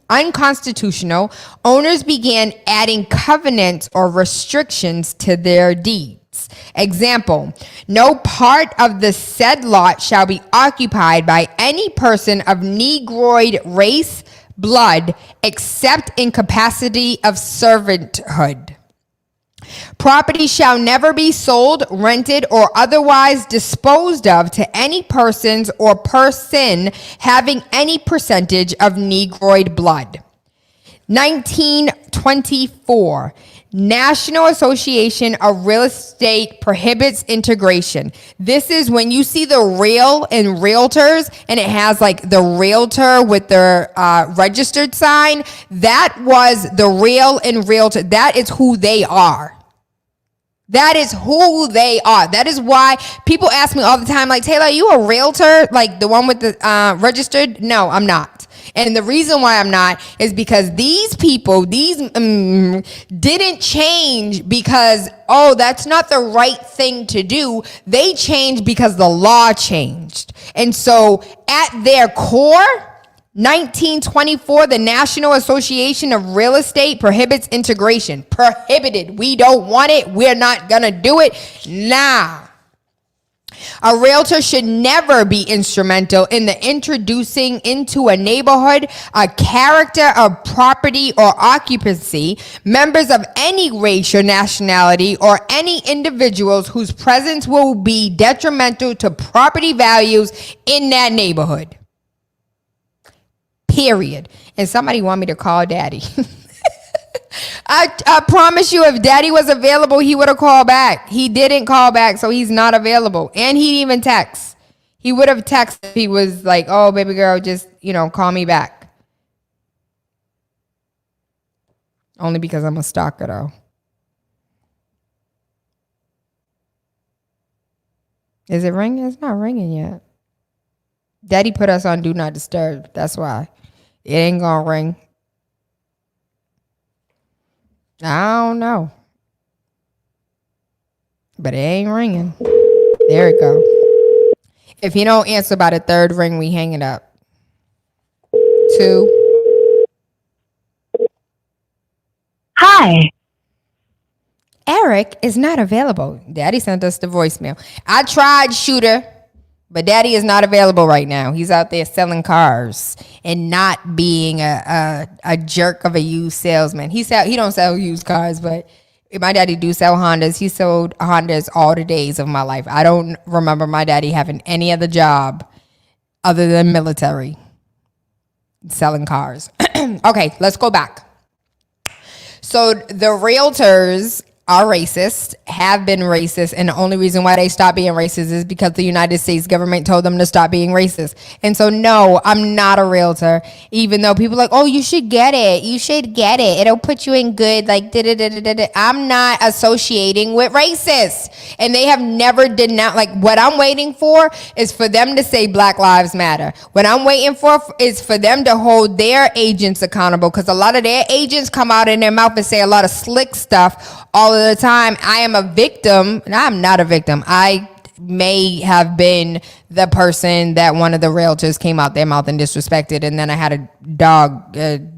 unconstitutional. Owners began adding covenants or restrictions to their deeds. Example, no part of the said lot shall be occupied by any person of Negroid race, blood, except in capacity of servanthood. Property shall never be sold, rented, or otherwise disposed of to any persons or person having any percentage of Negroid blood. 1924, National Association of Real Estate prohibits integration. This is when you see the real in realtors and it has like the realtor with their registered sign. That was the real in realtor. That is who they are. That is who they are. That is why people ask me all the time, like, Tayla, are you a realtor? Like the one with the registered? No, I'm not. And the reason why I'm not is because these people, didn't change because, oh, that's not the right thing to do. They changed because the law changed. And so at their core, 1924, the National Association of Real Estate prohibits integration. Prohibited. We don't want it. We're not going to do it. Nah. A realtor should never be instrumental in the introducing into a neighborhood a character of property or occupancy, members of any race or nationality, or any individuals whose presence will be detrimental to property values in that neighborhood. Period. And somebody want me to call daddy. I promise you, if daddy was available, he would have called back. He didn't call back, so he's not available. And he didn't even text. He would have texted if he was like, oh, baby girl, just, call me back. Only because I'm a stalker, though. Is it ringing? It's not ringing yet. Daddy put us on Do Not Disturb. That's why. It ain't gonna ring. I don't know. But it ain't ringing. There it go. If you don't answer by the third ring, we hang it up. 2. Hi. Eric is not available. Daddy sent us the voicemail. I tried, Shooter, but Daddy is not available right now. He's out there selling cars and not being a jerk of a used salesman. He don't sell used cars, but my daddy do sell Hondas. He sold Hondas all the days of my life. I don't remember my daddy having any other job other than military, selling cars. Okay, let's go back. So the realtors are racist, have been racist, and the only reason why they stopped being racist is because the United States government told them to stop being racist. And so, no, I'm not a realtor, even though people are like, oh, you should get it. You should get it. It'll put you in good, like, da-da-da-da-da. I'm not associating with racists. And they have never denounced, like, what I'm waiting for is for them to say Black Lives Matter. What I'm waiting for is for them to hold their agents accountable, because a lot of their agents come out in their mouth and say a lot of slick stuff all of the time. I am a victim, and I'm not a victim. I may have been the person that one of the realtors came out their mouth and disrespected, and then I had a dog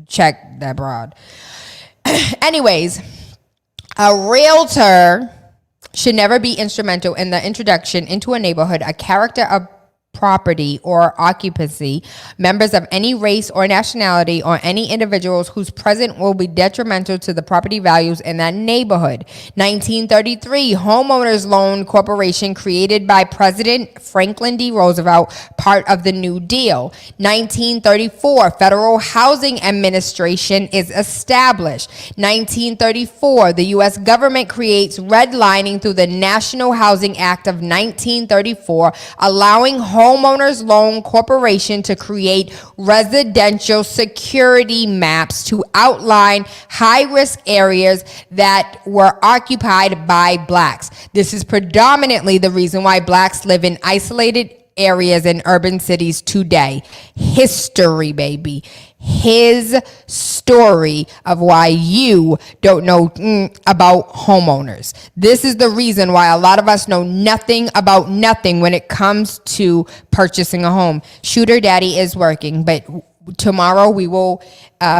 check that broad. Anyways, a realtor should never be instrumental in the introduction into a neighborhood, a character of property or occupancy, members of any race or nationality, or any individuals whose presence will be detrimental to the property values in that neighborhood. 1933, Homeowners Loan Corporation, created by President Franklin D. Roosevelt, part of the New Deal. 1934, Federal Housing Administration is established. 1934, the U.S. government creates redlining through the National Housing Act of 1934, allowing Homeowners Loan Corporation to create residential security maps to outline high-risk areas that were occupied by blacks. This is predominantly the reason why blacks live in isolated areas in urban cities today. History, baby. His story of why you don't know about homeowners. This is the reason why a lot of us know nothing about nothing when it comes to purchasing a home. Shooter Daddy is working, but tomorrow we will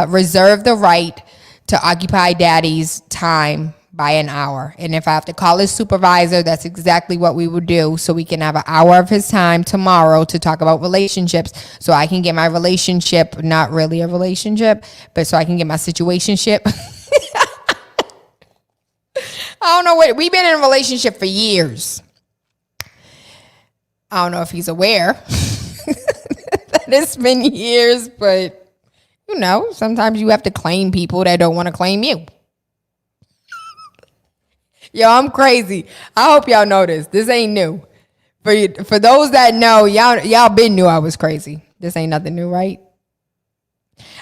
reserve the right to occupy Daddy's time by an hour. And if I have to call his supervisor, that's exactly what we would do. So we can have an hour of his time tomorrow to talk about relationships. So I can get my relationship, not really a relationship, but so I can get my situationship. I don't know what, we've been in a relationship for years. I don't know if he's aware that it's been years, but you know, sometimes you have to claim people that don't want to claim you. Yo, I'm crazy. I hope y'all know this. This ain't new. For those that know, y'all been knew I was crazy. This ain't nothing new, right?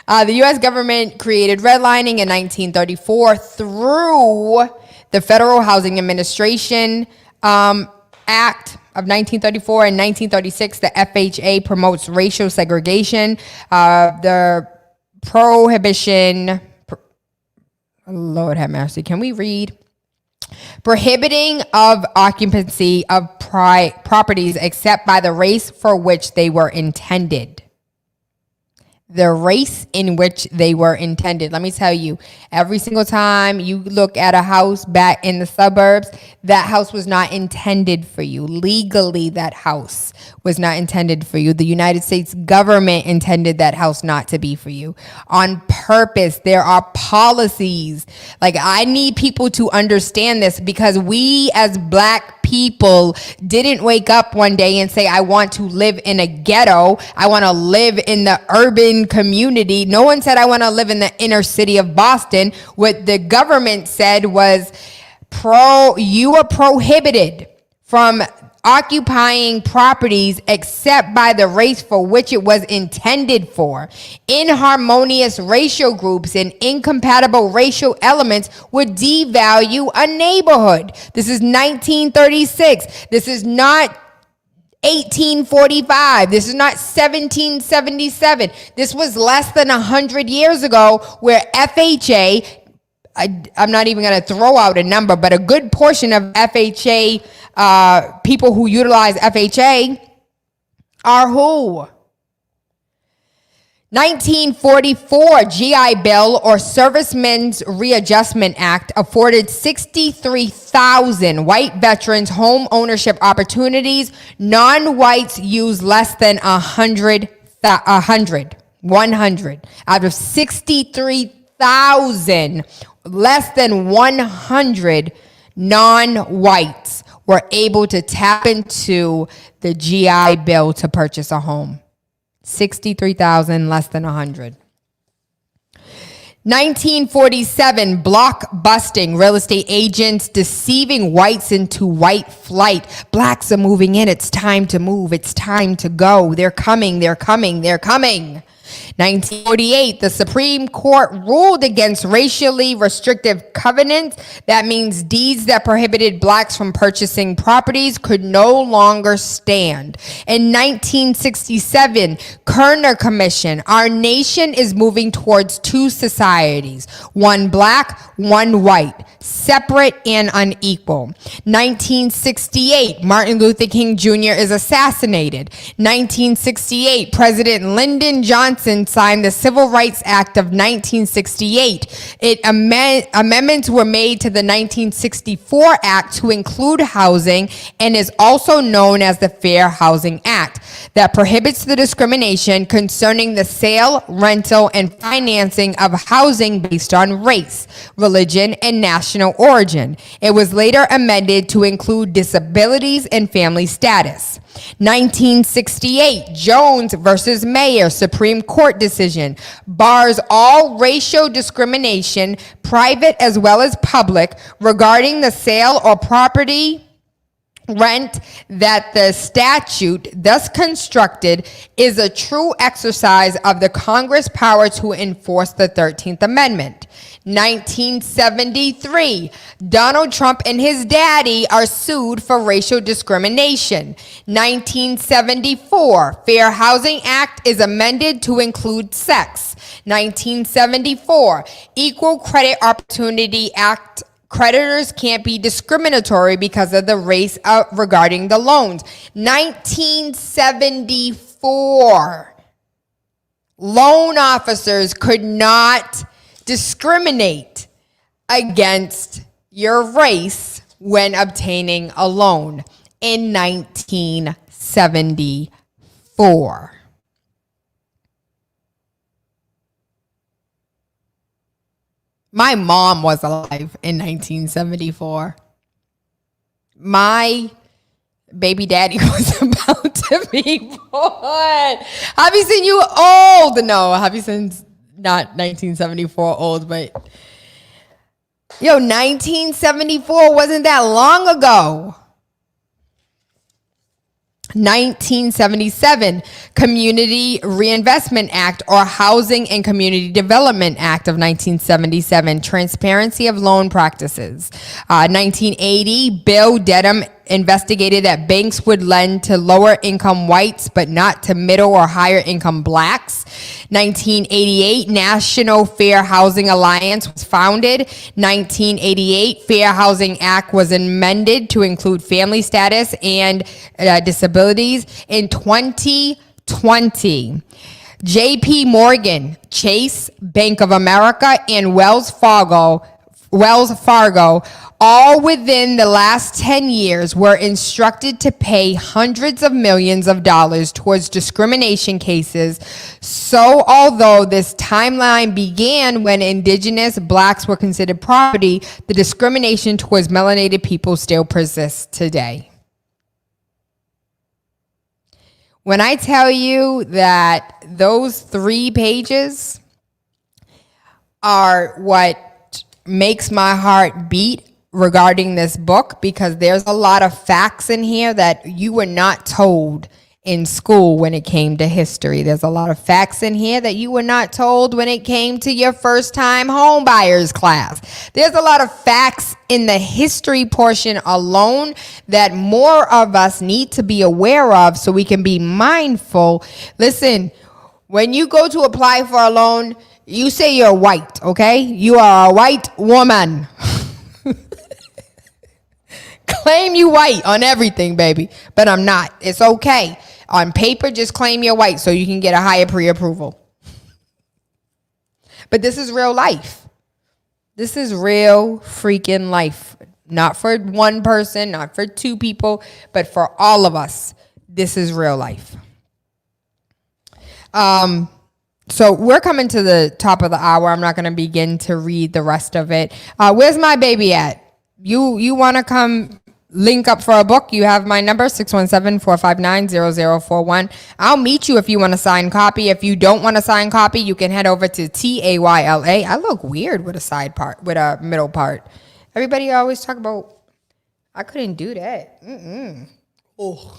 The U.S. government created redlining in 1934 through the Federal Housing Administration Act of 1934 and 1936. The FHA promotes racial segregation. The prohibition. Lord have mercy. Can we read? Prohibiting of occupancy of properties except by the race for which they were intended. The race in which they were intended. Let me tell you, every single time you look at a house back in the suburbs, that house was not intended for you. Legally, that house was not intended for you. The United States government intended that house not to be for you. On purpose, there are policies. Like, I need people to understand this, because we as black people didn't wake up one day and say, I want to live in a ghetto. I want to live in the urban community. No one said, I want to live in the inner city of Boston. What the government said was, you are prohibited from occupying properties except by the race for which it was intended for. Inharmonious racial groups and incompatible racial elements would devalue a neighborhood. This is 1936. This is not 1845. This is not 1777. This was less than 100 years ago, where FHA, I'm not even going to throw out a number, but a good portion of FHA people who utilize FHA are who? 1944 GI Bill or Servicemen's Readjustment Act afforded 63,000 white veterans home ownership opportunities. Non-whites used less than 100 out of 63,000. Less than 100 non-whites were able to tap into the GI Bill to purchase a home. 63,000, less than 100. 1947, block busting, real estate agents deceiving whites into white flight. Blacks are moving in. It's time to move. It's time to go. They're coming. They're coming. They're coming. 1948, the Supreme Court ruled against racially restrictive covenants. That means deeds that prohibited blacks from purchasing properties could no longer stand. In 1967, Kerner Commission. Our nation is moving towards two societies, one black, one white, separate and unequal. 1968, Martin Luther King Jr. is assassinated. 1968, President Lyndon Johnson signed the Civil Rights Act of 1968. Amendments were made to the 1964 Act to include housing and is also known as the Fair Housing Act that prohibits the discrimination concerning the sale, rental, and financing of housing based on race, religion, and national origin. It was later amended to include disabilities and family status. 1968, Jones versus Mayer Supreme Court decision bars all racial discrimination, private as well as public, regarding the sale or property rent that the statute thus constructed is a true exercise of the Congress' power to enforce the 13th Amendment. 1973, Donald Trump and his daddy are sued for racial discrimination. 1974, Fair Housing Act is amended to include sex. 1974, Equal Credit Opportunity Act. Creditors can't be discriminatory because of the race regarding the loans. 1974, loan officers could not discriminate against your race when obtaining a loan in 1974. My mom was alive in 1974. My baby daddy was about to be born. Hobbieson's you old. No, Hobbieson's not 1974 old, but 1974 wasn't that long ago. 1977, Community Reinvestment Act or Housing and Community Development Act of 1977, Transparency of Loan Practices. 1980, Bill Dedham investigated that banks would lend to lower income whites but not to middle or higher income blacks. 1988, National Fair Housing Alliance was founded. 1988, Fair Housing Act was amended to include family status and disabilities. In 2020, JP Morgan, Chase, Bank of America, and Wells Fargo, all within the last 10 years, were instructed to pay hundreds of millions of dollars towards discrimination cases. So although this timeline began when indigenous blacks were considered property, the discrimination towards melanated people still persists today. When I tell you that those 3 pages are what makes my heart beat regarding this book, because there's a lot of facts in here that you were not told in school when it came to history. There's a lot of facts in here that you were not told when it came to your first time home buyers class. There's a lot of facts in the history portion alone that more of us need to be aware of so we can be mindful. Listen, when you go to apply for a loan, you say you're white, okay? You are a white woman. Claim you white on everything, baby. But I'm not. It's okay. On paper, just claim you're white so you can get a higher pre-approval. But this is real life. This is real freaking life. Not for one person, not for two people, but for all of us. This is real life. So we're coming to the top of the hour. I'm not going to begin to read the rest of it. Where's my baby at? You want to come link up for a book? You have my number, 617-459-0041. I'll meet you if you want a signed copy. If you don't want a signed copy, you can head over to Tayla. I look weird with a side part, with a middle part. Everybody always talk about, I couldn't do that. Oh.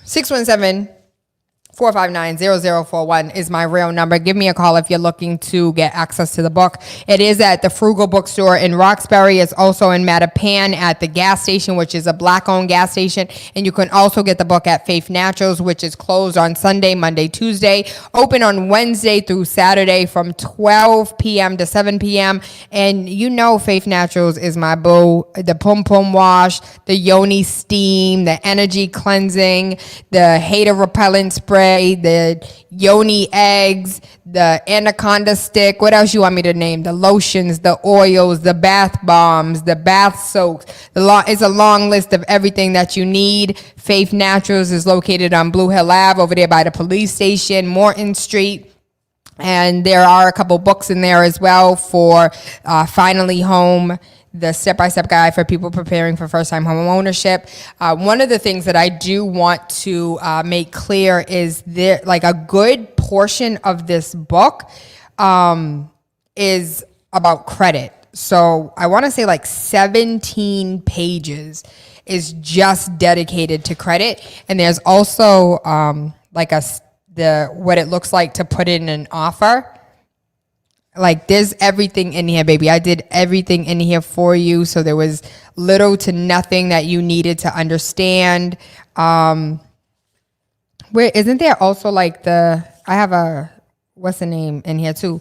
617-459-0041 is my real number. Give me a call if you're looking to get access to the book. It is at the Frugal Bookstore in Roxbury. It's also in Mattapan at the gas station, which is a black-owned gas station. And you can also get the book at Faith Naturals, which is closed on Sunday, Monday, Tuesday, open on Wednesday through Saturday from 12 p.m. to 7 p.m. And you know Faith Naturals is my boo. The Pum Pum Wash, the Yoni Steam, the Energy Cleansing, the Hater Repellent Spray, the Yoni eggs, the Anaconda stick. What else you want me to name? The lotions, the oils, the bath bombs, the bath soaks. It's a long list of everything that you need. Faith Naturals is located on Blue Hill Ave over there by the police station, Morton Street. And there are a couple books in there as well for Finally Home, the step-by-step guide for people preparing for first-time home ownership. One of the things that I do want to make clear is that like a good portion of this book is about credit. So I want to say like 17 pages is just dedicated to credit. And there's also like what it looks like to put in an offer. Like there's everything in here, baby. I did everything in here for you. So there was little to nothing that you needed to understand. Where isn't there also like I have what's the name in here too?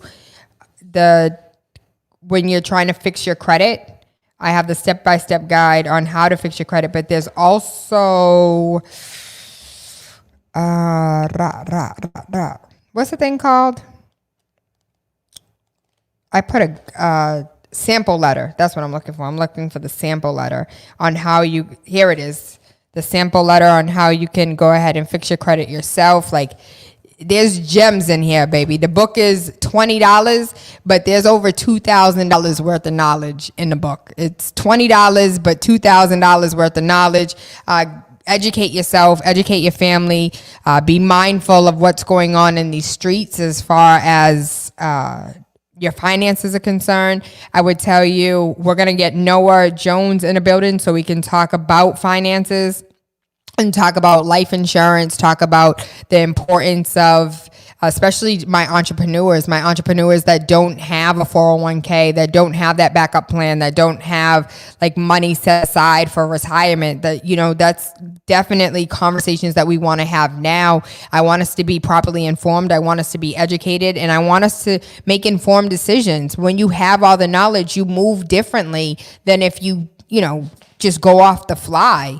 When you're trying to fix your credit, I have the step-by-step guide on how to fix your credit, but there's also, what's the thing called? I put a sample letter. That's what I'm looking for. I'm looking for the sample letter on how here it is. The sample letter on how you can go ahead and fix your credit yourself. Like there's gems in here, baby. The book is $20, but there's over $2,000 worth of knowledge in the book. It's $20, but $2,000 worth of knowledge. Educate yourself, educate your family, be mindful of what's going on in these streets as far as your finances are concerned. I would tell you, we're going to get Noah Jones in a building so we can talk about finances and talk about life insurance, talk about the importance of, especially my entrepreneurs that don't have a 401k, that don't have that backup plan, that don't have like money set aside for retirement. That, that's definitely conversations that we want to have now. I want us to be properly informed. I want us to be educated, and I want us to make informed decisions. When you have all the knowledge, you move differently than if you just go off the fly.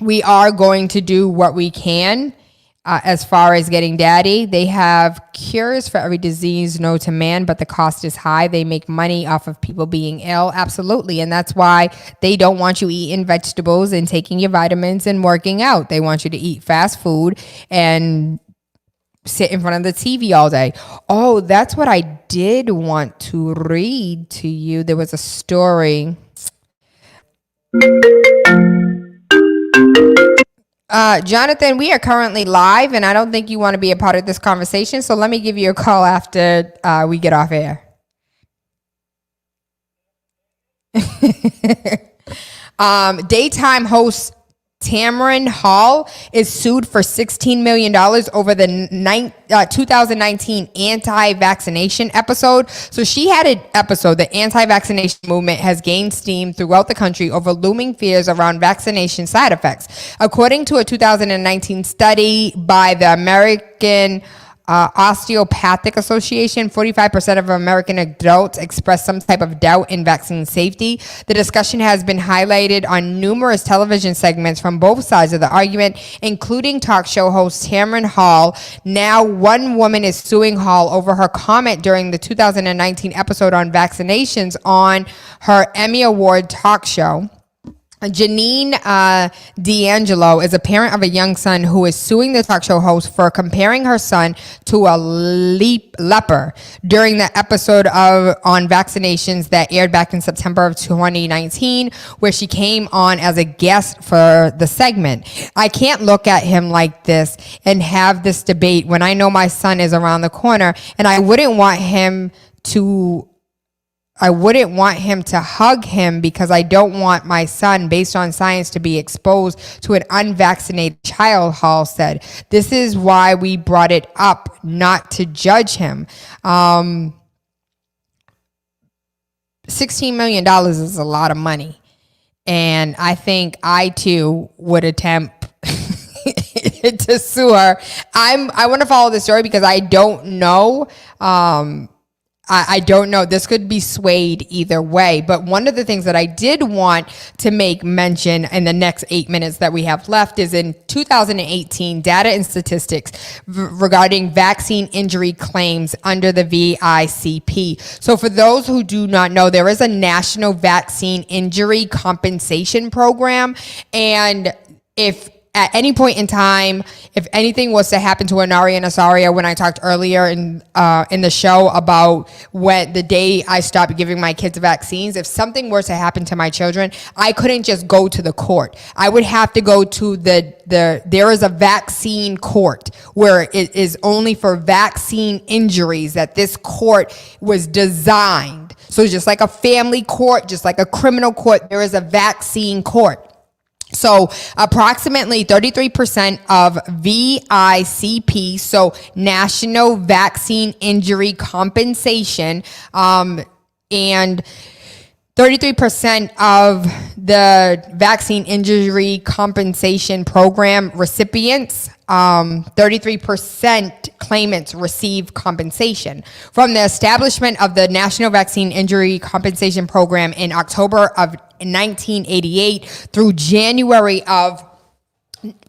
We are going to do what we can. As far as getting daddy, they have cures for every disease known to man, but the cost is high. They make money off of people being ill. Absolutely. And that's why they don't want you eating vegetables and taking your vitamins and working out. They want you to eat fast food and sit in front of the TV all day. Oh, that's what I did want to read to you. There was a story. Jonathan, we are currently live, and I don't think you want to be a part of this conversation, so let me give you a call after we get off air. Daytime host Tamron Hall is sued for $16 million over the 2019 anti-vaccination episode. So she had an episode, the anti-vaccination movement has gained steam throughout the country over looming fears around vaccination side effects. According to a 2019 study by the American Osteopathic Association, 45% of American adults express some type of doubt in vaccine safety. The discussion has been highlighted on numerous television segments from both sides of the argument, including talk show host Tamron Hall. Now, one woman is suing Hall over her comment during the 2019 episode on vaccinations on her Emmy Award talk show. Janine D'Angelo is a parent of a young son who is suing the talk show host for comparing her son to a leper during the episode on vaccinations that aired back in September of 2019, where she came on as a guest for the segment. I can't look at him like this and have this debate when I know my son is around the corner, and I wouldn't want him to hug him because I don't want my son, based on science, to be exposed to an unvaccinated child, Hall said. This is why we brought it up, not to judge him. $16 million is a lot of money. And I think I, too, would attempt to sue her. I want to follow the story because I don't know. I don't know. This could be swayed either way. But one of the things that I did want to make mention in the next 8 minutes that we have left is in 2018, data and statistics regarding vaccine injury claims under the VICP. So for those who do not know, there is a national vaccine injury compensation program. And if at any point in time, if anything was to happen to Anari and Asaria, when I talked earlier in the show about when the day I stopped giving my kids vaccines, if something were to happen to my children, I couldn't just go to the court. I would have to go to there is a vaccine court where it is only for vaccine injuries that this court was designed. So just like a family court, just like a criminal court, there is a vaccine court. So approximately 33% of VICP, so National Vaccine Injury Compensation, and 33% of the Vaccine Injury Compensation Program recipients, 33% claimants receive compensation. From the establishment of the National Vaccine Injury Compensation Program in October of 1988 through January of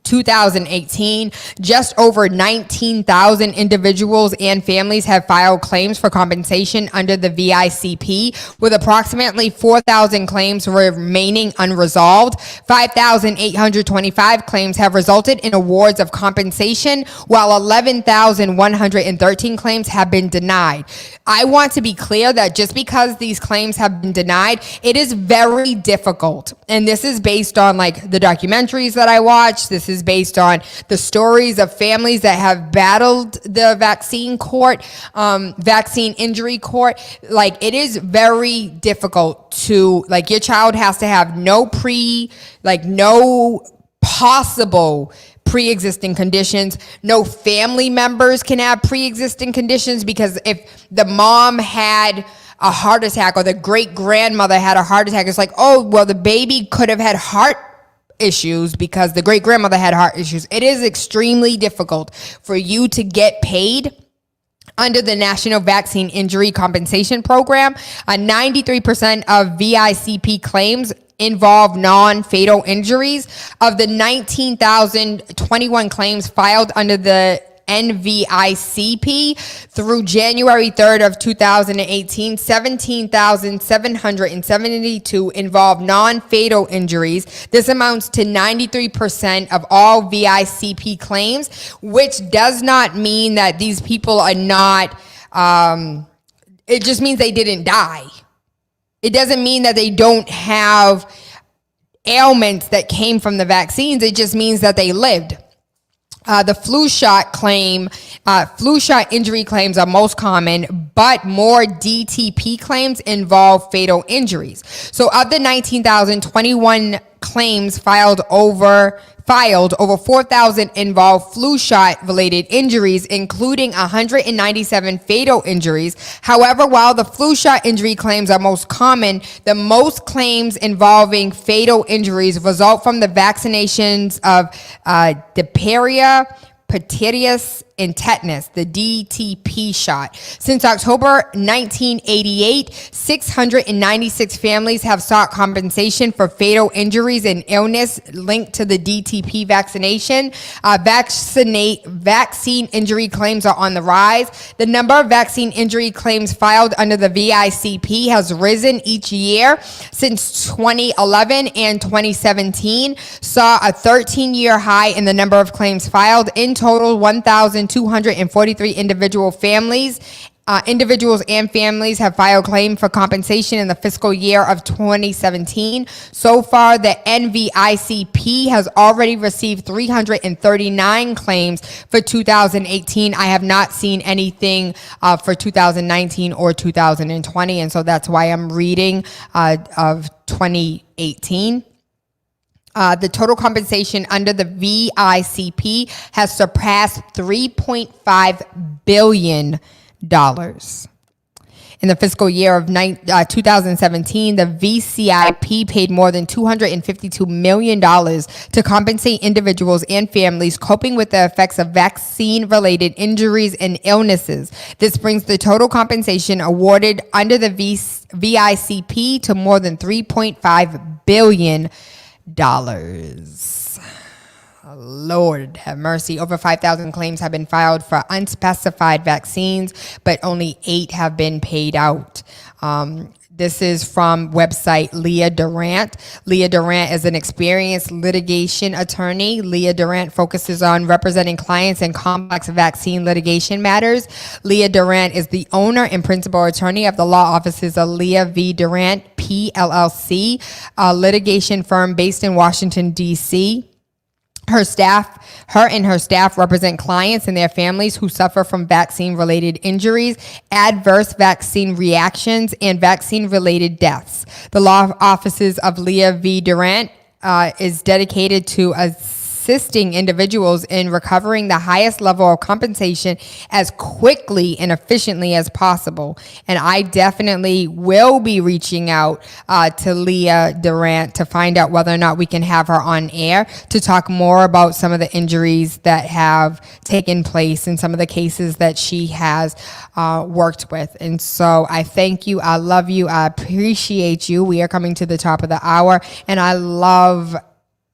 2018, just over 19,000 individuals and families have filed claims for compensation under the VICP, with approximately 4,000 claims remaining unresolved. 5,825 claims have resulted in awards of compensation, while 11,113 claims have been denied. I want to be clear that just because these claims have been denied, it is very difficult. And this is based on like the documentaries that I watched. This is based on the stories of families that have battled the vaccine court, vaccine injury court. Like, it is very difficult to, like, your child has to have no possible pre-existing conditions. No family members can have pre-existing conditions, because if the mom had a heart attack or the great grandmother had a heart attack, it's like, oh, well, the baby could have had heart issues because the great grandmother had heart issues. It is extremely difficult for you to get paid under the National Vaccine Injury Compensation Program. 93% of VICP claims involve non-fatal injuries. Of the 19,021 claims filed under the NVICP through January 3rd of 2018, 17,772 involve non-fatal injuries. This amounts to 93% of all VICP claims, which does not mean that these people are not, it just means they didn't die. It doesn't mean that they don't have ailments that came from the vaccines. It just means that they lived. The flu shot injury claims are most common, but more DTP claims involve fatal injuries. So of the 19,021 claims filed, over 4,000 involve flu shot related injuries, including 197 fatal injuries. However, while the flu shot injury claims are most common, the most claims involving fatal injuries result from the vaccinations of diphtheria, pertussis, and tetanus, the DTP shot. Since October 1988, 696 families have sought compensation for fatal injuries and illness linked to the DTP vaccination. Vaccine injury claims are on the rise. The number of vaccine injury claims filed under the VICP has risen each year since 2011, and 2017 saw a 13-year high in the number of claims filed. In total, 1,243 individuals and families have filed claim for compensation in the fiscal year of 2017. So far, the NVICP has already received 339 claims for 2018. I have not seen anything for 2019 or 2020, and so that's why I'm reading of 2018. The total compensation under the VICP has surpassed $3.5 billion. In the fiscal year of 2017, the VCIP paid more than $252 million to compensate individuals and families coping with the effects of vaccine-related injuries and illnesses. This brings the total compensation awarded under the VICP to more than $3.5 billion. Lord have mercy. Over 5,000 claims have been filed for unspecified vaccines, but only 8 have been paid out. This is from website Leah Durant. Leah Durant is an experienced litigation attorney. Leah Durant focuses on representing clients in complex vaccine litigation matters. Leah Durant is the owner and principal attorney of the law offices of Leah V. Durant, PLLC, a litigation firm based in Washington, D.C. Her and her staff represent clients and their families who suffer from vaccine-related injuries, adverse vaccine reactions, and vaccine-related deaths. The law offices of Leah V. Durant is dedicated to assisting individuals in recovering the highest level of compensation as quickly and efficiently as possible. And I definitely will be reaching out to Leah Durant to find out whether or not we can have her on air to talk more about some of the injuries that have taken place in some of the cases that she has worked with. And so I thank you. I love you. I appreciate you. We are coming to the top of the hour, and I love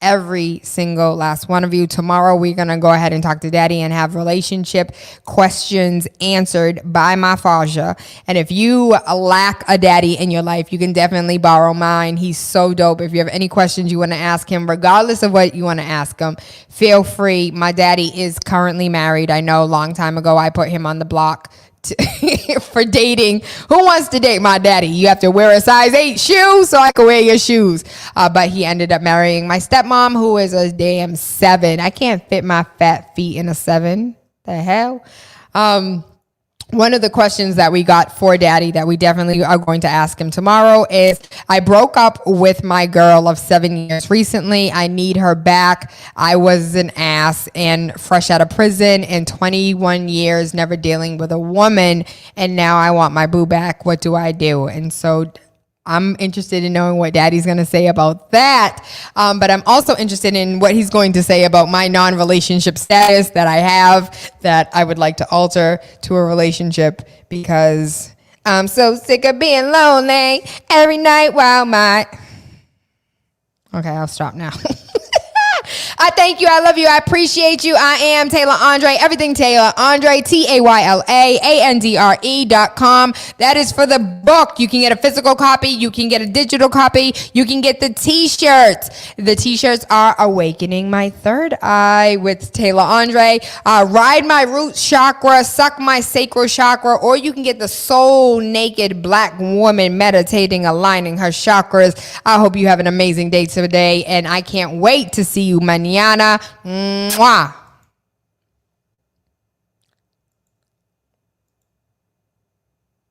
every single last one of you. Tomorrow, we're going to go ahead and talk to Daddy and have relationship questions answered by my Faja. And if you lack a daddy in your life, you can definitely borrow mine. He's so dope. If you have any questions you want to ask him, regardless of what you want to ask him, feel free. My daddy is currently married. I know a long time ago, I put him on the block for dating. Who wants to date my daddy? You have to wear a size 8 shoe so I can wear your shoes. But he ended up marrying my stepmom, who is a damn 7. I can't fit my fat feet in a 7. The hell? One of the questions that we got for Daddy that we definitely are going to ask him tomorrow is, I broke up with my girl of 7 years recently. I need her back. I was an ass and fresh out of prison and 21 years never dealing with a woman. And now I want my boo back. What do I do? And so I'm interested in knowing what Daddy's going to say about that. But I'm also interested in what he's going to say about my non-relationship status that I have, that I would like to alter to a relationship, because I'm so sick of being lonely every night while my... Okay, I'll stop now. I thank you. I love you. I appreciate you. I am Tayla Andre. Everything Tayla Andre. TaylaAndre.com. That is for the book. You can get a physical copy. You can get a digital copy. You can get the t-shirts. The t-shirts are Awakening My Third Eye with Tayla Andre. Ride My Root Chakra. Suck My Sacral Chakra. Or you can get the Soul Naked Black Woman Meditating, Aligning Her Chakras. I hope you have an amazing day today, and I can't wait to see you mañana. Mwah.